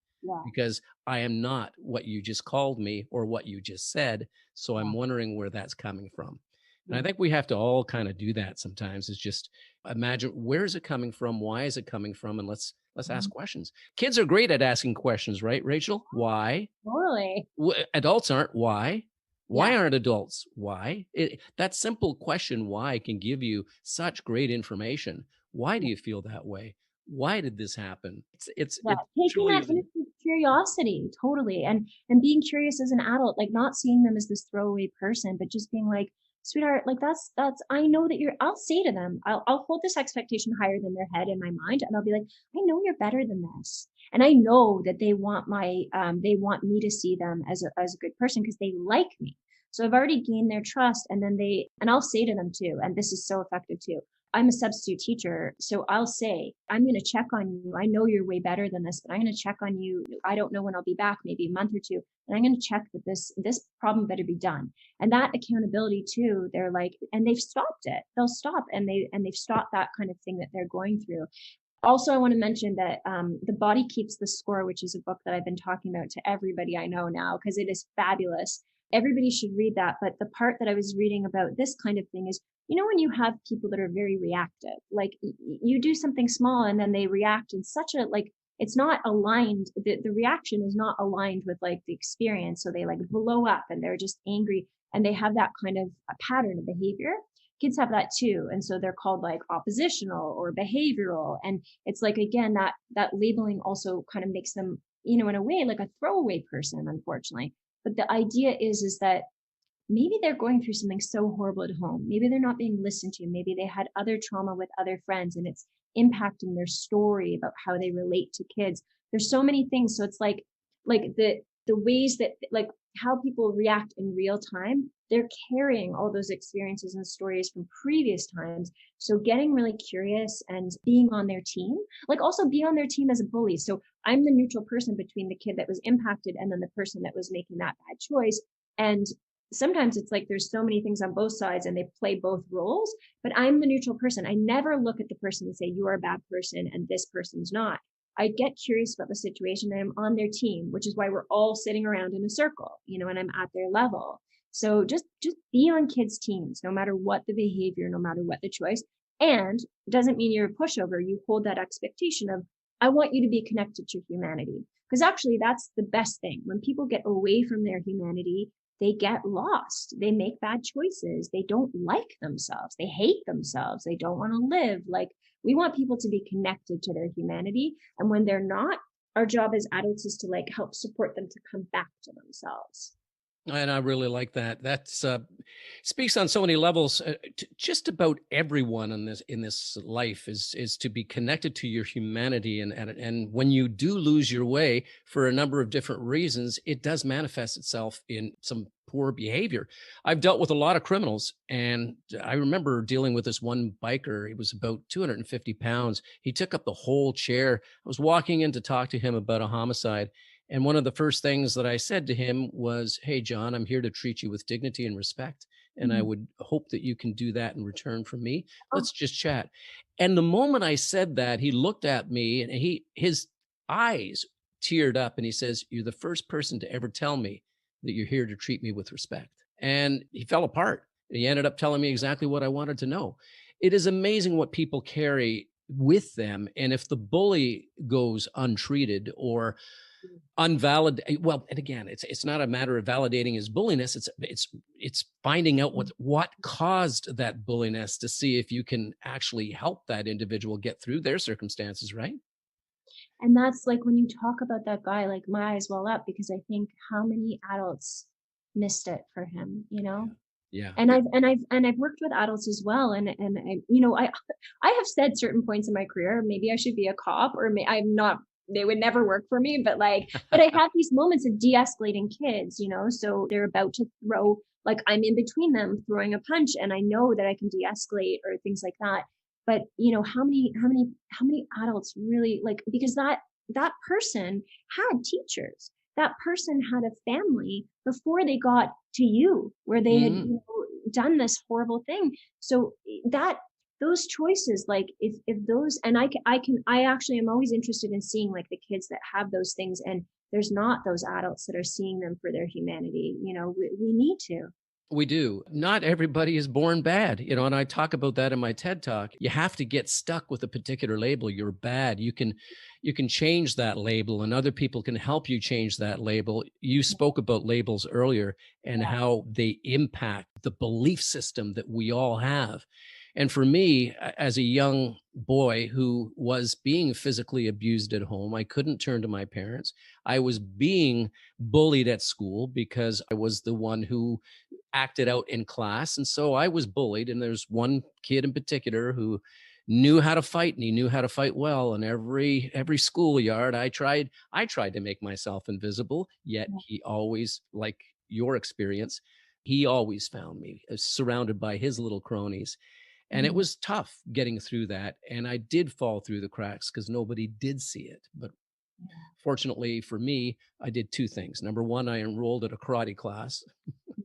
S2: Because I am not what you just called me or what you just said. So I'm wondering where that's coming from. And I think we have to all kind of do that sometimes, is just imagine, where is it coming from? Why is it coming from? And let's ask questions. Kids are great at asking questions, right, Rachel? Why?
S3: Totally.
S2: Adults aren't. Why? Why aren't adults? Why? That simple question, why, can give you such great information. Why do you feel that way? Why did this happen? It's
S3: Taking that
S2: truly
S3: initiative curiosity, totally. And being curious as an adult, like not seeing them as this throwaway person, but just being like, sweetheart, like that's I know that you're I'll say to them, I'll hold this expectation higher than their head in my mind. And I'll be like, I know you're better than this. And I know that they want me to see them as a good person because they like me. So I've already gained their trust. And I'll say to them too, and this is so effective too. I'm a substitute teacher. So I'll say, I'm going to check on you. I know you're way better than this, but I'm going to check on you. I don't know when I'll be back, maybe a month or two. And I'm going to check that this problem better be done. And that accountability too, they're like, and they've stopped it. They'll stop and they've stopped that kind of thing that they're going through. Also, I want to mention that The Body Keeps the Score, which is a book that I've been talking about to everybody I know now, because it is fabulous. Everybody should read that. But the part that I was reading about this kind of thing is, when you have people that are very reactive, like you do something small and then they react in such a, like, it's not aligned. The reaction is not aligned with like the experience. So they like blow up and they're just angry and they have that kind of a pattern of behavior. Kids have that too. And so they're called like oppositional or behavioral. And it's like, again, that labeling also kind of makes them, in a way, like a throwaway person, unfortunately. But the idea is that maybe they're going through something so horrible at home. Maybe they're not being listened to. Maybe they had other trauma with other friends and it's impacting their story about how they relate to kids. There's so many things. So it's like the ways that, like, how people react in real time, they're carrying all those experiences and stories from previous times. So getting really curious and being on their team, like also be on their team as a bully. So I'm the neutral person between the kid that was impacted and then the person that was making that bad choice. And sometimes it's like there's so many things on both sides and they play both roles, but I'm the neutral person. I never look at the person and say, you are a bad person and this person's not. I get curious about the situation and I'm on their team, which is why we're all sitting around in a circle, and I'm at their level. So just be on kids' teams, no matter what the behavior, no matter what the choice. And it doesn't mean you're a pushover. You hold that expectation of, I want you to be connected to humanity. Because actually that's the best thing. When people get away from their humanity, they get lost. They make bad choices. They don't like themselves. They hate themselves. They don't want to live. Like, we want people to be connected to their humanity. And when they're not, our job as adults is to like help support them to come back to themselves.
S2: And I really like that. That's speaks on so many levels. Just about everyone in this life is to be connected to your humanity, and when you do lose your way for a number of different reasons, it does manifest itself in some poor behavior. I've dealt with a lot of criminals, and I remember dealing with this one biker. He was about 250 pounds. He took up the whole chair. I was walking in to talk to him about a homicide. And one of the first things that I said to him was, hey, John, I'm here to treat you with dignity and respect. And I would hope that you can do that in return from me. Let's just chat. And the moment I said that, he looked at me and his eyes teared up and he says, you're the first person to ever tell me that you're here to treat me with respect. And he fell apart. He ended up telling me exactly what I wanted to know. It is amazing what people carry with them. And if the bully goes untreated or unvalidated, well, and again, it's not a matter of validating his bulliness. It's finding out what caused that bulliness to see if you can actually help that individual get through their circumstances, right?
S3: And that's like when you talk about that guy, like my eyes well up because I think how many adults missed it for him,
S2: Yeah.
S3: And I've worked with adults as well. And I have said certain points in my career, maybe I should be a cop or I'm not, they would never work for me, but I have these moments of de-escalating kids, so they're about to throw, like I'm in between them throwing a punch and I know that I can de-escalate or things like that. But how many adults really like, because that person had teachers, that person had a family before they got to you where they had done this horrible thing. So that those choices, like if those, and I actually am always interested in seeing like the kids that have those things and there's not those adults that are seeing them for their humanity. We need to.
S2: We do. Not everybody is born bad, and I talk about that in my TED Talk. You have to get stuck with a particular label. You're bad. You can change that label and other people can help you change that label. You spoke about labels earlier and how they impact the belief system that we all have. And for me, as a young boy who was being physically abused at home, I couldn't turn to my parents. I was being bullied at school because I was the one who acted out in class. And so I was bullied. And there's one kid in particular who knew how to fight, and he knew how to fight well. And every schoolyard, I tried to make myself invisible, yet
S3: Yeah.
S2: he always, like your experience, he always found me surrounded by his little cronies. And it
S3: Mhm.
S2: was tough getting through that. And I did fall through the cracks because nobody did see it. But fortunately for me, I did two things. Number one, I enrolled at a karate class.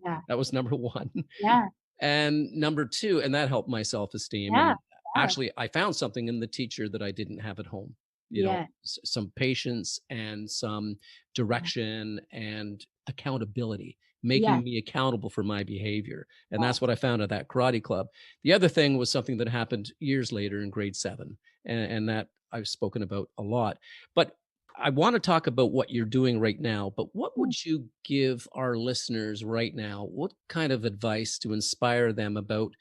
S3: Yeah.
S2: That was number one.
S3: Yeah.
S2: And number two, and that helped my self-esteem.
S3: Yeah.
S2: And
S3: Yeah.
S2: actually, I found something in the teacher that I didn't have at home.
S3: Yeah.
S2: Some patience and some
S3: Yeah.
S2: direction and accountability,
S3: Yeah.
S2: making me accountable for my behavior. And
S3: Yeah.
S2: that's what I found at that karate club. The other thing was something that happened years later in grade 7, and that I've spoken about a lot. But I want to talk about what you're doing right now, but what
S3: Mm.
S2: would you give our listeners right now? What kind of advice to inspire them about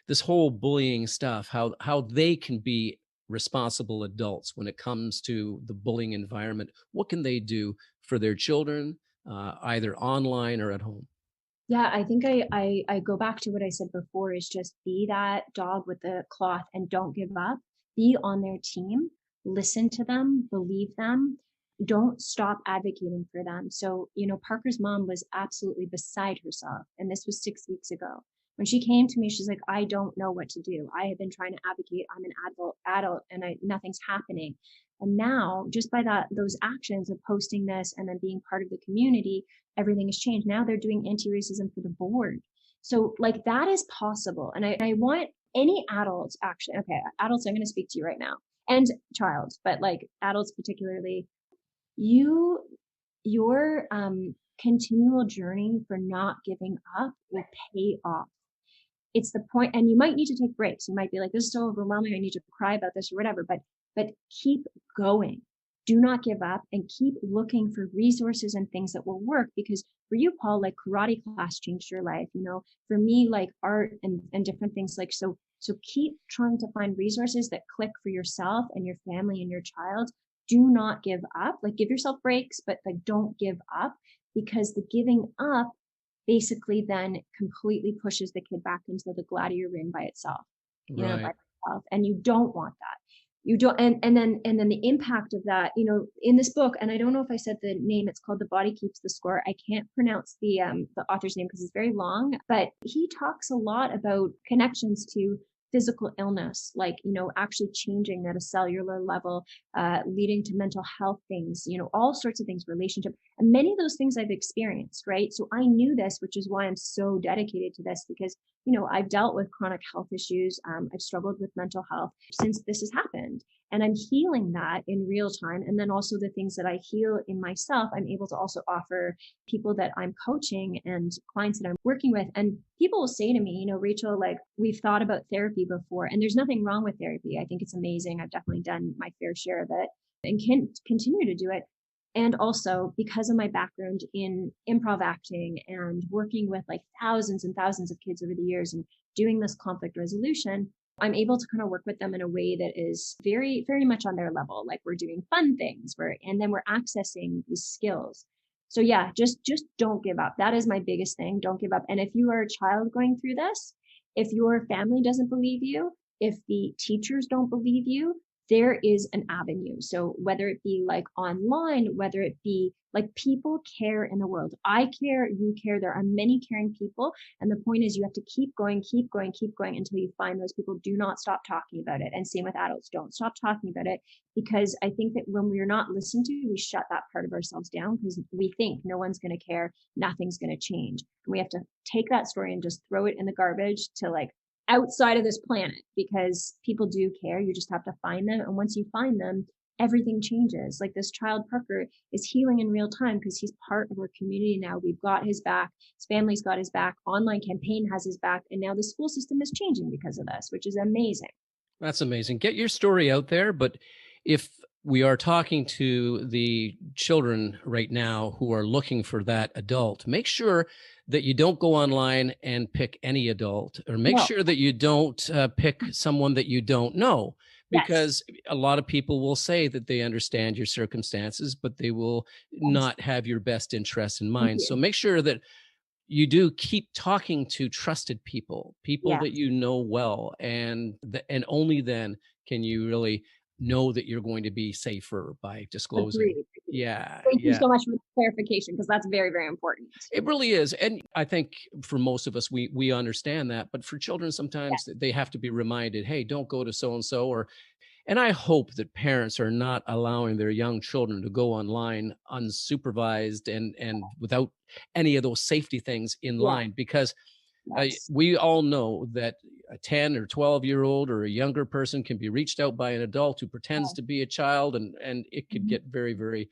S2: this whole bullying stuff, how they can be responsible adults when it comes to the bullying environment? What can they do for their children, either online or at home?
S3: Yeah, I think I go back to what I said before is just be that dog with the cloth and don't give up. Be on their team, listen to them, believe them. Don't stop advocating for them. So, Parker's mom was absolutely beside herself. And this was 6 weeks ago. When she came to me, she's like, I don't know what to do. I have been trying to advocate. I'm an adult and nothing's happening. And now, just by those actions of posting this and then being part of the community, everything has changed. Now they're doing anti-racism for the board. So like that is possible. And I want any adults actually, okay, adults, I'm going to speak to you right now and child, but like adults particularly, you, your continual journey for not giving up will pay off. It's the point, and you might need to take breaks. You might be like, this is so overwhelming, I need to cry about this or whatever, but keep going. Do not give up and keep looking for resources and things that will work. Because for you, Paul, like karate class changed your life. For me, like art and different things, like so keep trying to find resources that click for yourself and your family and your child. Do not give up. Like give yourself breaks, but like don't give up, because the giving up basically then completely pushes the kid back into the gladiator ring by itself, by
S2: Right.
S3: itself. And you don't want that. You don't, and then the impact of that, in this book, and I don't know if I said the name, it's called The Body Keeps the Score. I can't pronounce the author's name because it's very long, but he talks a lot about connections to physical illness, like, actually changing at a cellular level, leading to mental health things, all sorts of things, relationship. And many of those things I've experienced, right? So I knew this, which is why I'm so dedicated to this, because, I've dealt with chronic health issues. I've struggled with mental health since this has happened. And I'm healing that in real time. And then also the things that I heal in myself, I'm able to also offer people that I'm coaching and clients that I'm working with. And people will say to me, Rachel, like, we've thought about therapy before, and there's nothing wrong with therapy. I think it's amazing. I've definitely done my fair share of it and can continue to do it. And also because of my background in improv acting and working with like thousands and thousands of kids over the years and doing this conflict resolution, I'm able to kind of work with them in a way that is very, very much on their level. Like we're doing fun things, and then we're accessing these skills. So yeah, just don't give up. That is my biggest thing. Don't give up. And if you are a child going through this, if your family doesn't believe you, if the teachers don't believe you, there is an avenue. So whether it be like online, whether it be like, people care in the world. I care, you care. There are many caring people. And the point is you have to keep going, keep going, keep going until you find those people. Do not stop talking about it. And same with adults. Don't stop talking about it, because I think that when we're not listened to, we shut that part of ourselves down because we think no one's going to care. Nothing's going to change. And we have to take that story and just throw it in the garbage to like outside of this planet, because people do care. You just have to find them. And once you find them, everything changes. Like this child, Parker, is healing in real time because he's part of our community now. We've got his back. His family's got his back. Online campaign has his back. And now the school system is changing because of this, which is amazing.
S2: That's amazing. Get your story out there. But if we are talking to the children right now who are looking for that adult. Make sure that you don't go online and pick any adult, or make
S3: No.
S2: sure that you don't pick someone that you don't know,
S3: Yes.
S2: because a lot of people will say that they understand your circumstances, but they will
S3: Yes.
S2: not have your best interest in
S3: Thank
S2: mind.
S3: you.
S2: So make sure that you do keep talking to trusted people, people that
S3: Yes.
S2: you know well, and only then can you really know that you're going to be safer by disclosing.
S3: Agreed. Agreed.
S2: Yeah,
S3: Thank you
S2: yeah.
S3: so much for the clarification because that's very, very important.
S2: It really is. And I think for most of us, we understand that. But for children,
S3: Yes.
S2: sometimes they have to be reminded, hey, don't go to so and so. And I hope that parents are not allowing their young children to go online unsupervised and without any of those safety things in
S3: Yeah.
S2: line, because
S3: Yes.
S2: we all know that a 10 or 12-year-old or a younger person can be reached out by an adult who pretends
S3: Yeah.
S2: to be a child, and it could
S3: Mhm.
S2: get very, very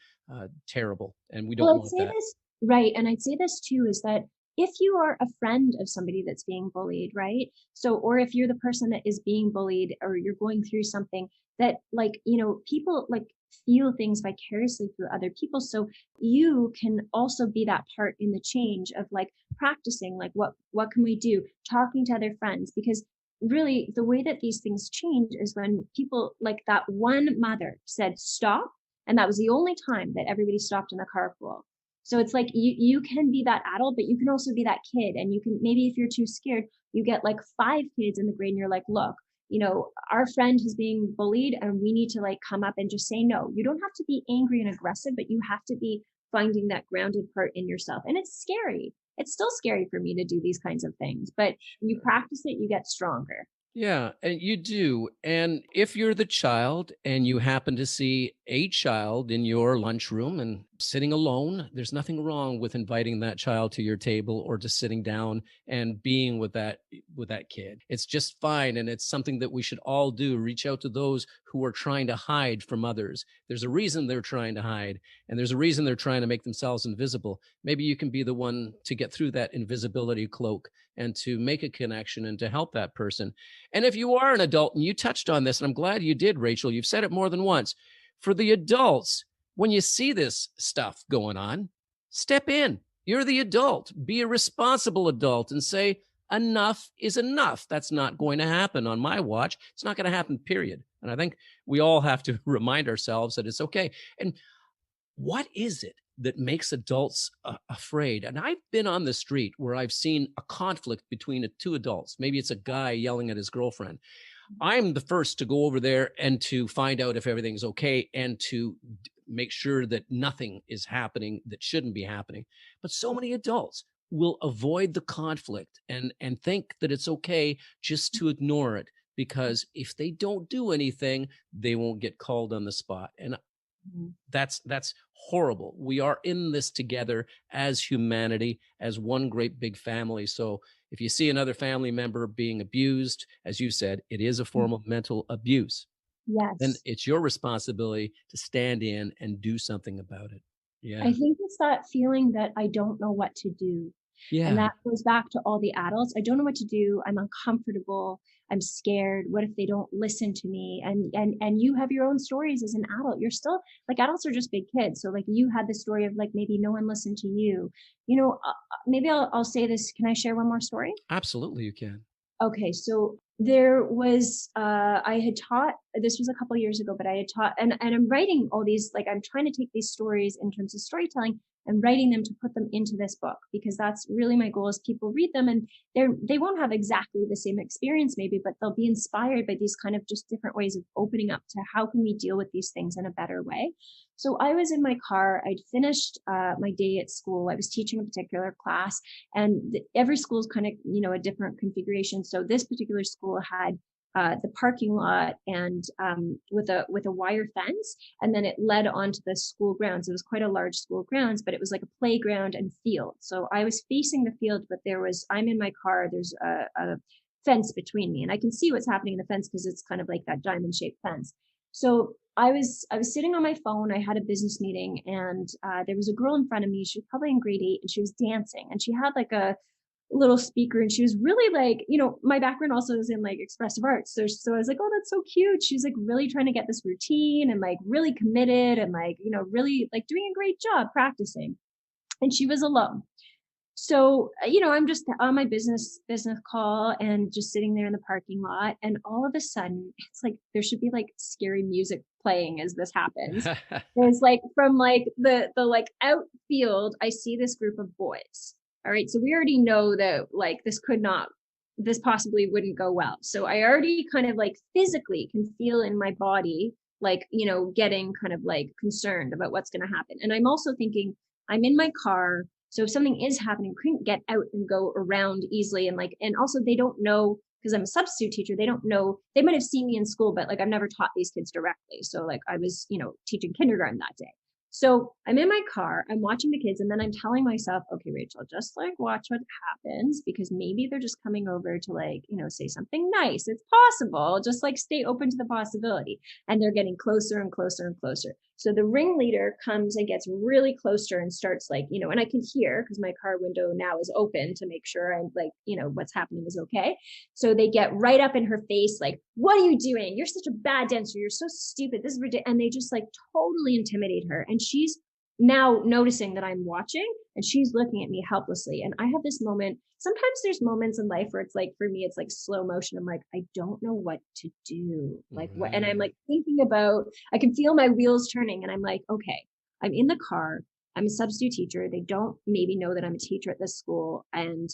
S2: terrible. And we don't
S3: Well, I'd
S2: want
S3: say
S2: that.
S3: this right, and I'd say this too is that if you are a friend of somebody that's being bullied, right? So, or if you're the person that is being bullied or you're going through something that, like, people like feel things vicariously through other people. So you can also be that part in the change of like practicing, like what can we do? Talking to other friends, because really the way that these things change is when people like that one mother said stop, and that was the only time that everybody stopped in the carpool. So it's like you can be that adult, but you can also be that kid. And you can, maybe if you're too scared, you get like five kids in the grade and you're like, look, our friend is being bullied and we need to like come up and just say no. You don't have to be angry and aggressive, but you have to be finding that grounded part in yourself. And it's scary. It's still scary for me to do these kinds of things, but you practice it, you get stronger.
S2: Yeah, and you do. And if you're the child and you happen to see a child in your lunchroom and sitting alone, there's nothing wrong with inviting that child to your table or just sitting down and being with that kid. It's just fine, and it's something that we should all do. Reach out to those who are trying to hide from others. There's a reason they're trying to hide, and there's a reason they're trying to make themselves invisible. Maybe you can be the one to get through that invisibility cloak and to make a connection and to help that person. And if you are an adult, and you touched on this, and I'm glad you did, Rachel, you've said it more than once. For the adults, when you see this stuff going on, step in. You're the adult. Be a responsible adult and say, enough is enough. That's not going to happen on my watch. It's not going to happen, period. And I think we all have to remind ourselves that it's okay. And what is it that makes adults afraid? And I've been on the street where I've seen a conflict between two adults. Maybe it's a guy yelling at his girlfriend. I'm the first to go over there and to find out if everything's okay and to make sure that nothing is happening that shouldn't be happening. But so many adults will avoid the conflict and think that it's okay just to ignore it, because if they don't do anything, they won't get called on the spot. And
S3: Mhm.
S2: that's horrible. We are in this together as humanity, as one great big family. So if you see another family member being abused, as you said, it is a form of mental abuse. Then
S3: Yes.
S2: it's your responsibility to stand in and do something about it.
S3: I
S2: Yeah.
S3: think it's that feeling that I don't know what to do. And
S2: Yeah.
S3: that goes back to all the adults. I don't know what to do. I'm uncomfortable. I'm scared. What if they don't listen to me? And you have your own stories as an adult. You're still like adults are just big kids. So like you had the story of like maybe no one listened to you. Maybe I'll say this. Can I share one more story?
S2: Absolutely, you can.
S3: Okay, so there was I had taught, this was a couple years ago, but I had taught, and I'm writing all these, like I'm trying to take these stories in terms of storytelling and writing them to put them into this book, because that's really my goal is people read them and they won't have exactly the same experience maybe, but they'll be inspired by these kind of just different ways of opening up to how can we deal with these things in a better way. So I was in my car, I'd finished my day at school. I was teaching a particular class, and every school is kind of a different configuration. So this particular school had the parking lot and with a wire fence, and then it led onto the school grounds. It was quite a large school grounds, but it was like a playground and field. So I was facing the field, but I'm in my car, there's a fence between me, and I can see what's happening in the fence because it's kind of like that diamond shaped fence. So I was sitting on my phone. I had a business meeting, and there was a girl in front of me. She was probably in grade 8, and she was dancing, and she had like little speaker, and she was really like, my background also is in like expressive arts. So I was like, oh, that's so cute. She's like really trying to get this routine and like really committed and like, really like doing a great job practicing. And she was alone. So, I'm just on my business call and just sitting there in the parking lot. And all of a sudden, it's like there should be like scary music playing as this happens. There's like from like the like outfield, I see this group of boys. All right. So we already know that like this possibly wouldn't go well. So I already kind of like physically can feel in my body, like, getting kind of like concerned about what's going to happen. And I'm also thinking, I'm in my car. So if something is happening, couldn't get out and go around easily. And like, and also they don't know, because I'm a substitute teacher, they don't know, they might have seen me in school, but like I've never taught these kids directly. So like I was, teaching kindergarten that day. So I'm in my car, I'm watching the kids, and then I'm telling myself, okay, Rachel, just like watch what happens, because maybe they're just coming over to like, say something nice. It's possible. Just like stay open to the possibility. And they're getting closer and closer and closer. So the ringleader comes and gets really close to her and starts like, and I can hear because my car window now is open to make sure I'm like, what's happening is okay. So they get right up in her face, like, what are you doing? You're such a bad dancer. You're so stupid. This is ridiculous. And they just like totally intimidate her. And she's now noticing that I'm watching, and she's looking at me helplessly. And I have this moment. Sometimes there's moments in life where it's like, for me, it's like slow motion. I'm like, I don't know what to do. Like what? And I'm like thinking about, I can feel my wheels turning, and I'm like, okay, I'm in the car. I'm a substitute teacher. They don't maybe know that I'm a teacher at this school. And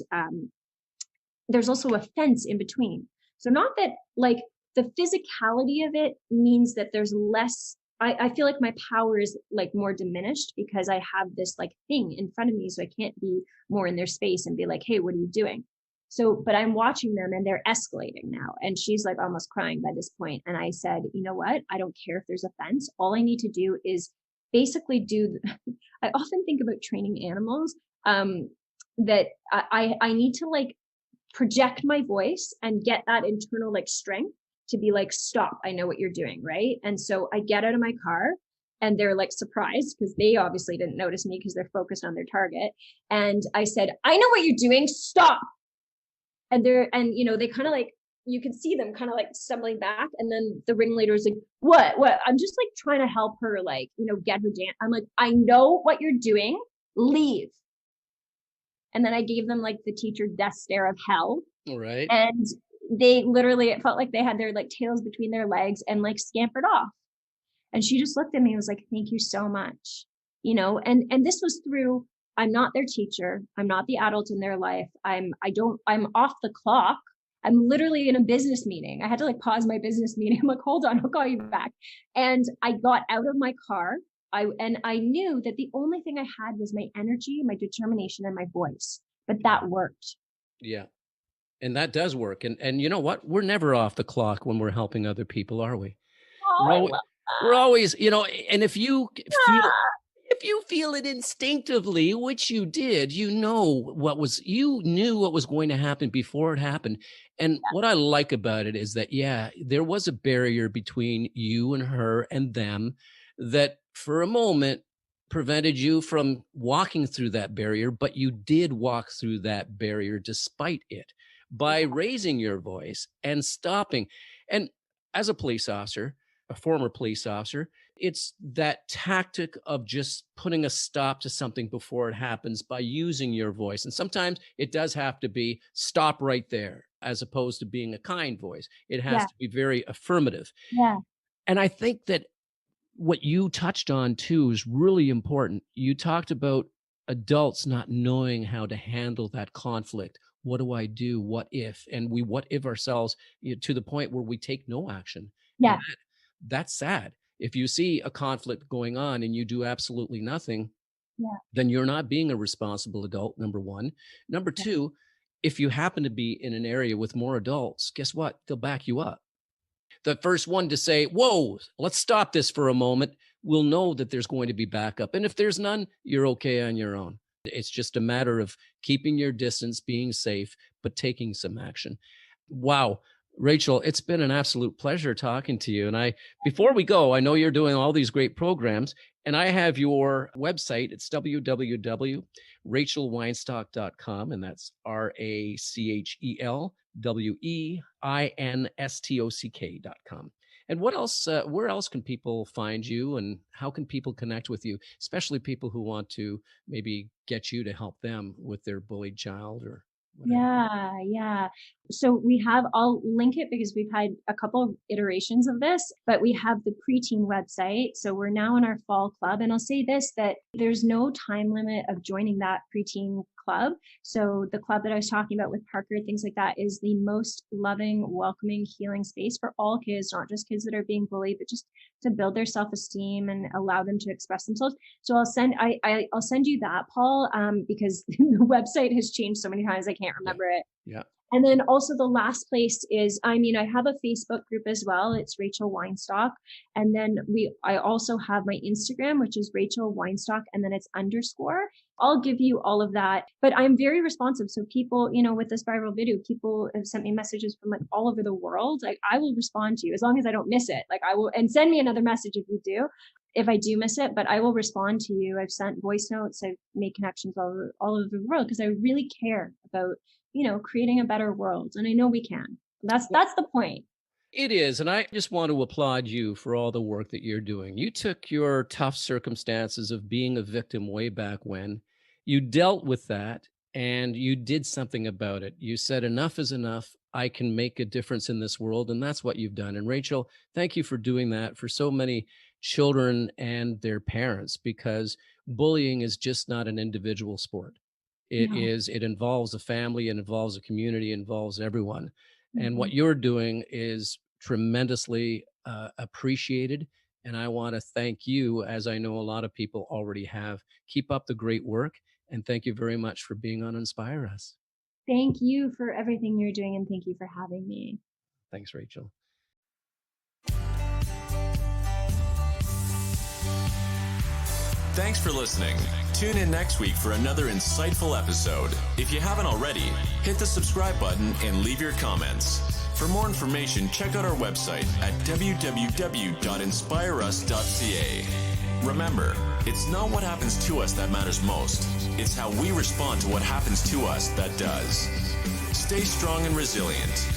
S3: there's also a fence in between. So not that like the physicality of it means that there's less, I feel like my power is like more diminished because I have this like thing in front of me. So I can't be more in their space and be like, hey, what are you doing? So, but I'm watching them and they're escalating now. And she's like almost crying by this point. And I said, you know what? I don't care if there's a fence. All I need to do is basically I often think about training animals, that I need to like project my voice and get that internal like strength to be like, stop, I know what you're doing, right? And so I get out of my car and they're like surprised because they obviously didn't notice me because they're focused on their target. And I said, I know what you're doing, stop. And they kind of like, you can see them kind of like stumbling back. And then the ringleader is like, what? I'm just like trying to help her, like, get her dance. I'm like, I know what you're doing, leave. And then I gave them like the teacher death stare of hell.
S2: All right.
S3: And they literally, it felt like they had their like tails between their legs and like scampered off. And she just looked at me and was like, thank you so much. And this was through, I'm not their teacher. I'm not the adult in their life. I'm off the clock. I'm literally in a business meeting. I had to like pause my business meeting. I'm like, hold on, I'll call you back. And I got out of my car. I knew that the only thing I had was my energy, my determination, and my voice. But that worked.
S2: Yeah. And that does work. And you know what? We're never off the clock when we're helping other people, are we?
S3: Oh,
S2: We're
S3: I
S2: always,
S3: love
S2: we're
S3: that.
S2: always, and
S3: Ah,
S2: if you feel it instinctively, which you did, you knew what was going to happen before it happened. And what I like about it is that, yeah, there was a barrier between you and her and them that for a moment prevented you from walking through that barrier, but you did walk through that barrier despite it by
S3: yeah,
S2: raising your voice and stopping. And as a police officer, a former police officer, it's that tactic of just putting a stop to something before it happens by using your voice. And sometimes it does have to be stop right there, as opposed to being a kind voice. It has
S3: yeah,
S2: to be very affirmative.
S3: yeah,
S2: And I think that what you touched on too is really important. You talked about adults not knowing how to handle that conflict. What do I do? What if? And we what if ourselves, to the point where we take no action. And
S3: yeah,
S2: that's sad. If you see a conflict going on and you do absolutely nothing,
S3: yeah,
S2: then you're not being a responsible adult, number one. Number
S3: yeah,
S2: two, if you happen to be in an area with more adults, guess what? They'll back you up. The first one to say, whoa, let's stop this for a moment, will know that there's going to be backup. And if there's none, you're okay on your own. It's just a matter of keeping your distance, being safe, but taking some action. Wow. Rachel, it's been an absolute pleasure talking to you. And before we go, I know you're doing all these great programs, and I have your website. It's www.rachelweinstock.com, and that's RachelWeinstock.com. And what else? Where else can people find you, and how can people connect with you, especially people who want to maybe get you to help them with their bullied child or whatever?
S3: Yeah. So I'll link it because we've had a couple of iterations of this, but we have the preteen website. So we're now in our fall club. And I'll say this, that there's no time limit of joining that preteen club. So the club that I was talking about with Parker, things like that, is the most loving, welcoming, healing space for all kids, not just kids that are being bullied, but just to build their self-esteem and allow them to express themselves. So I'll send you that, Paul, because the website has changed so many times I can't remember it.
S2: Yeah.
S3: And then also the last place is, I have a Facebook group as well. It's Rachel Weinstock. And then I also have my Instagram, which is Rachel Weinstock, and then it's _. I'll give you all of that, but I'm very responsive. So people, with this viral video, people have sent me messages from like all over the world. Like I will respond to you as long as I don't miss it. Like I will, and send me another message if you do, if I do miss it, but I will respond to you. I've sent voice notes. I've made connections all over the world because I really care about creating a better world. And I know we can. That's the point.
S2: It is. And I just want to applaud you for all the work that you're doing. You took your tough circumstances of being a victim way back when. You dealt with that and you did something about it. You said, enough is enough. I can make a difference in this world. And that's what you've done. And Rachel, thank you for doing that for so many children and their parents, because bullying is just not an individual sport. It involves a family, it involves a community, it involves everyone. And what you're doing is tremendously appreciated. And I want to thank you, as I know a lot of people already have. Keep up the great work. And thank you very much for being on Inspire Us.
S3: Thank you for everything you're doing. And thank you for having me.
S2: Thanks, Rachel.
S1: Thanks for listening. Tune in next week for another insightful episode. If you haven't already, hit the subscribe button and leave your comments. For more information, check out our website at www.inspireus.ca. Remember, it's not what happens to us that matters most. It's how we respond to what happens to us that does. Stay strong and resilient.